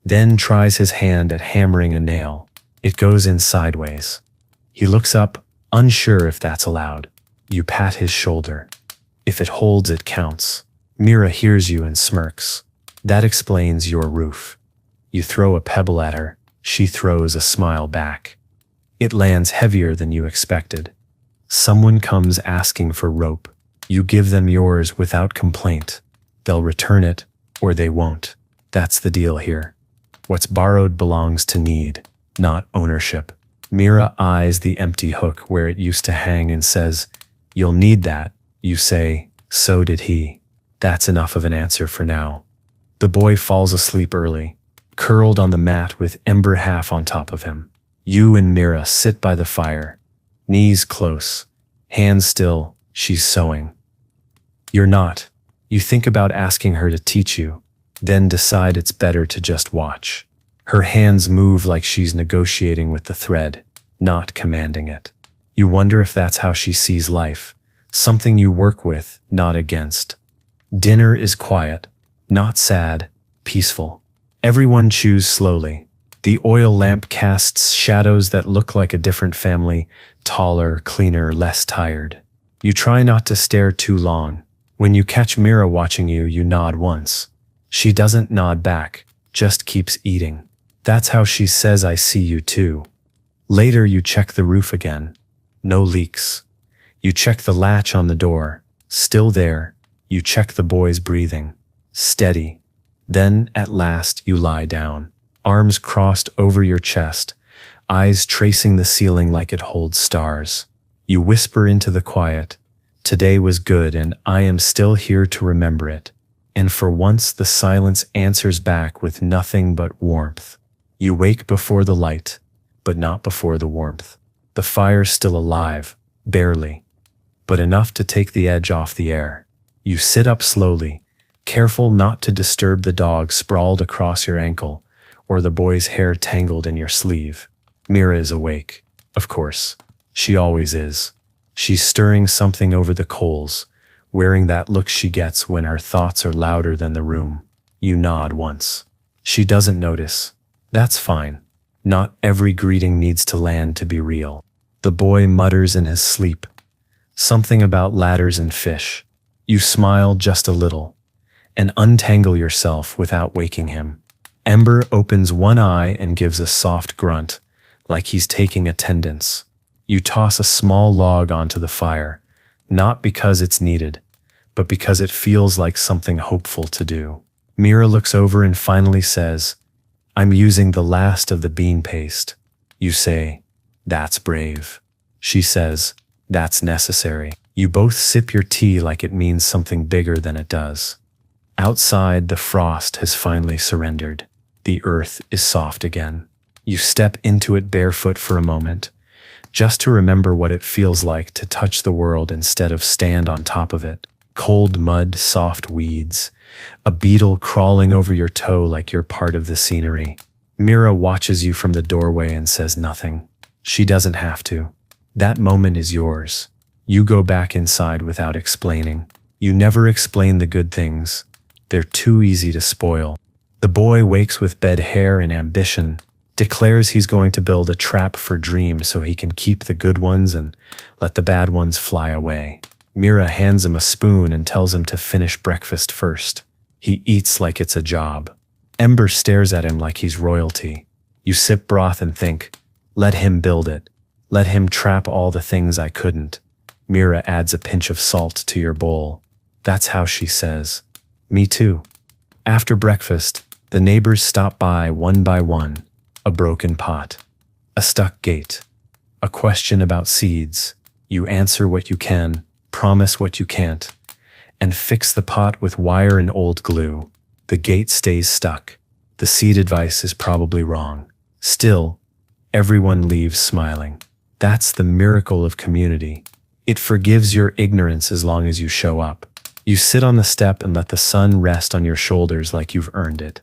then tries his hand at hammering a nail. It goes in sideways. He looks up, unsure if that's allowed. You pat his shoulder. If it holds, it counts. Mira hears you and smirks. That explains your roof. You throw a pebble at her. She throws a smile back. It lands heavier than you expected. Someone comes asking for rope. You give them yours without complaint. They'll return it, or they won't. That's the deal here. What's borrowed belongs to need, not ownership. Mira eyes the empty hook where it used to hang and says, "You'll need that." You say, "So did he." That's enough of an answer for now. The boy falls asleep early, curled on the mat with Ember half on top of him. You and Mira sit by the fire, knees close, hands still. She's sewing. You're not. You think about asking her to teach you, then decide it's better to just watch. Her hands move like she's negotiating with the thread, not commanding it. You wonder if that's how she sees life, something you work with, not against. Dinner is quiet, not sad, peaceful. Everyone chews slowly. The oil lamp casts shadows that look like a different family, taller, cleaner, less tired. You try not to stare too long. When you catch Mira watching you, you nod once. She doesn't nod back, just keeps eating. That's how she says, "I see you too." Later, you check the roof again. No leaks. You check the latch on the door. Still there. You check the boy's breathing. Steady. Then, at last, you lie down. Arms crossed over your chest. Eyes tracing the ceiling like it holds stars. You whisper into the quiet. Today was good and I am still here to remember it. And for once the silence answers back with nothing but warmth. You wake before the light, but not before the warmth. The fire's still alive, barely, but enough to take the edge off the air. You sit up slowly, careful not to disturb the dog sprawled across your ankle or the boy's hair tangled in your sleeve. Mira is awake, of course. She always is. She's stirring something over the coals, wearing that look she gets when her thoughts are louder than the room. You nod once. She doesn't notice. That's fine. Not every greeting needs to land to be real. The boy mutters in his sleep. Something about ladders and fish. You smile just a little and untangle yourself without waking him. Ember opens one eye and gives a soft grunt, like he's taking attendance. You toss a small log onto the fire, not because it's needed, but because it feels like something hopeful to do. Mira looks over and finally says, "I'm using the last of the bean paste." You say, "That's brave." She says, "That's necessary." You both sip your tea like it means something bigger than it does. Outside, the frost has finally surrendered. The earth is soft again. You step into it barefoot for a moment, just to remember what it feels like to touch the world instead of stand on top of it. Cold mud, soft weeds, a beetle crawling over your toe like you're part of the scenery. Mira watches you from the doorway and says nothing. She doesn't have to. That moment is yours. You go back inside without explaining. You never explain the good things. They're too easy to spoil. The boy wakes with bed hair and ambition, declares he's going to build a trap for dreams so he can keep the good ones and let the bad ones fly away. Mira hands him a spoon and tells him to finish breakfast first. He eats like it's a job. Ember stares at him like he's royalty. You sip broth and think, let him build it. Let him trap all the things I couldn't. Mira adds a pinch of salt to your bowl. That's how she says, "Me too." After breakfast, the neighbors stop by one. A broken pot, a stuck gate, a question about seeds. You answer what you can, promise what you can't, and fix the pot with wire and old glue. The gate stays stuck. The seed advice is probably wrong. Still, everyone leaves smiling. That's the miracle of community. It forgives your ignorance as long as you show up. You sit on the step and let the sun rest on your shoulders like you've earned it.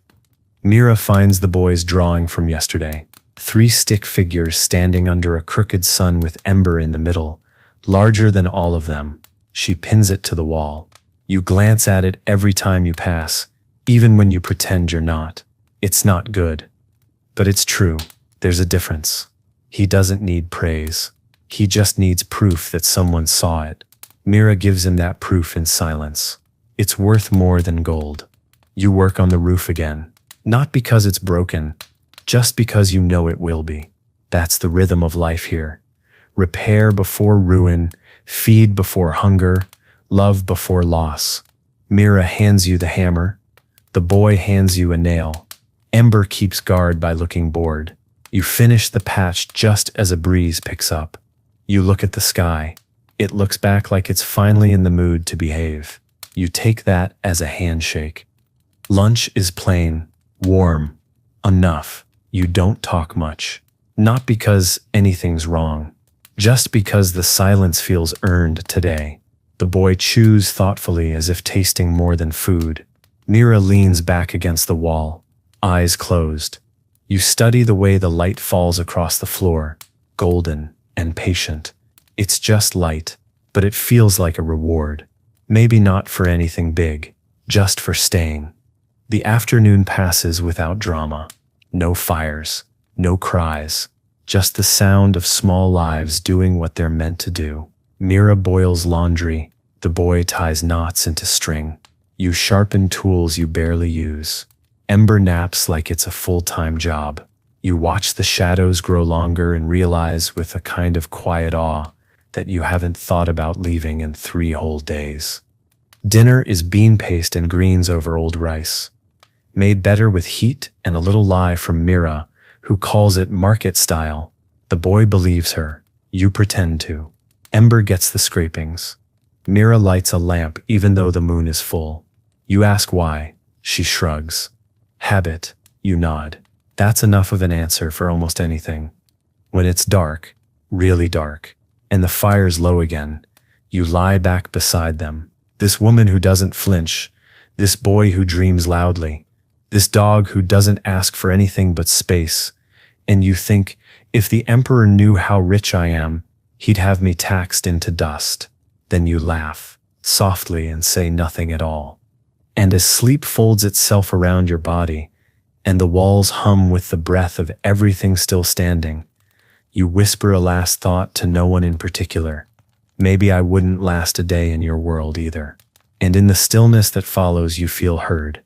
Mira finds the boy's drawing from yesterday. 3 stick figures standing under a crooked sun with Ember in the middle, larger than all of them. She pins it to the wall. You glance at it every time you pass, even when you pretend you're not. It's not good. But it's true. There's a difference. He doesn't need praise. He just needs proof that someone saw it. Mira gives him that proof in silence. It's worth more than gold. You work on the roof again. Not because it's broken, just because you know it will be. That's the rhythm of life here. Repair before ruin, feed before hunger, love before loss. Mira hands you the hammer. The boy hands you a nail. Ember keeps guard by looking bored. You finish the patch just as a breeze picks up. You look at the sky. It looks back like it's finally in the mood to behave. You take that as a handshake. Lunch is plain, warm, Enough. You don't talk much. Not because anything's wrong, just because the silence feels earned today. The boy chews thoughtfully as if tasting more than food. Mira leans back against the wall, eyes closed. You study the way the light falls across the floor, golden and patient. It's just light, but it feels like a reward. Maybe not for anything big, just for staying. The afternoon passes without drama. No fires, no cries, just the sound of small lives doing what they're meant to do. Mira boils laundry. The boy ties knots into string. You sharpen tools you barely use. Ember naps like it's a full-time job. You watch the shadows grow longer and realize with a kind of quiet awe that you haven't thought about leaving in 3 whole days. Dinner is bean paste and greens over old rice, made better with heat and a little lie from Mira, who calls it market style. The boy believes her. You pretend to. Ember gets the scrapings. Mira lights a lamp even though the moon is full. You ask why. She shrugs. Habit. You nod. That's enough of an answer for almost anything. When it's dark, really dark, and the fire's low again, you lie back beside them. This woman who doesn't flinch, this boy who dreams loudly, this dog who doesn't ask for anything but space, and you think, if the emperor knew how rich I am, he'd have me taxed into dust. Then you laugh, softly, and say nothing at all. And as sleep folds itself around your body, and the walls hum with the breath of everything still standing, you whisper a last thought to no one in particular. Maybe I wouldn't last a day in your world either. And in the stillness that follows, you feel heard.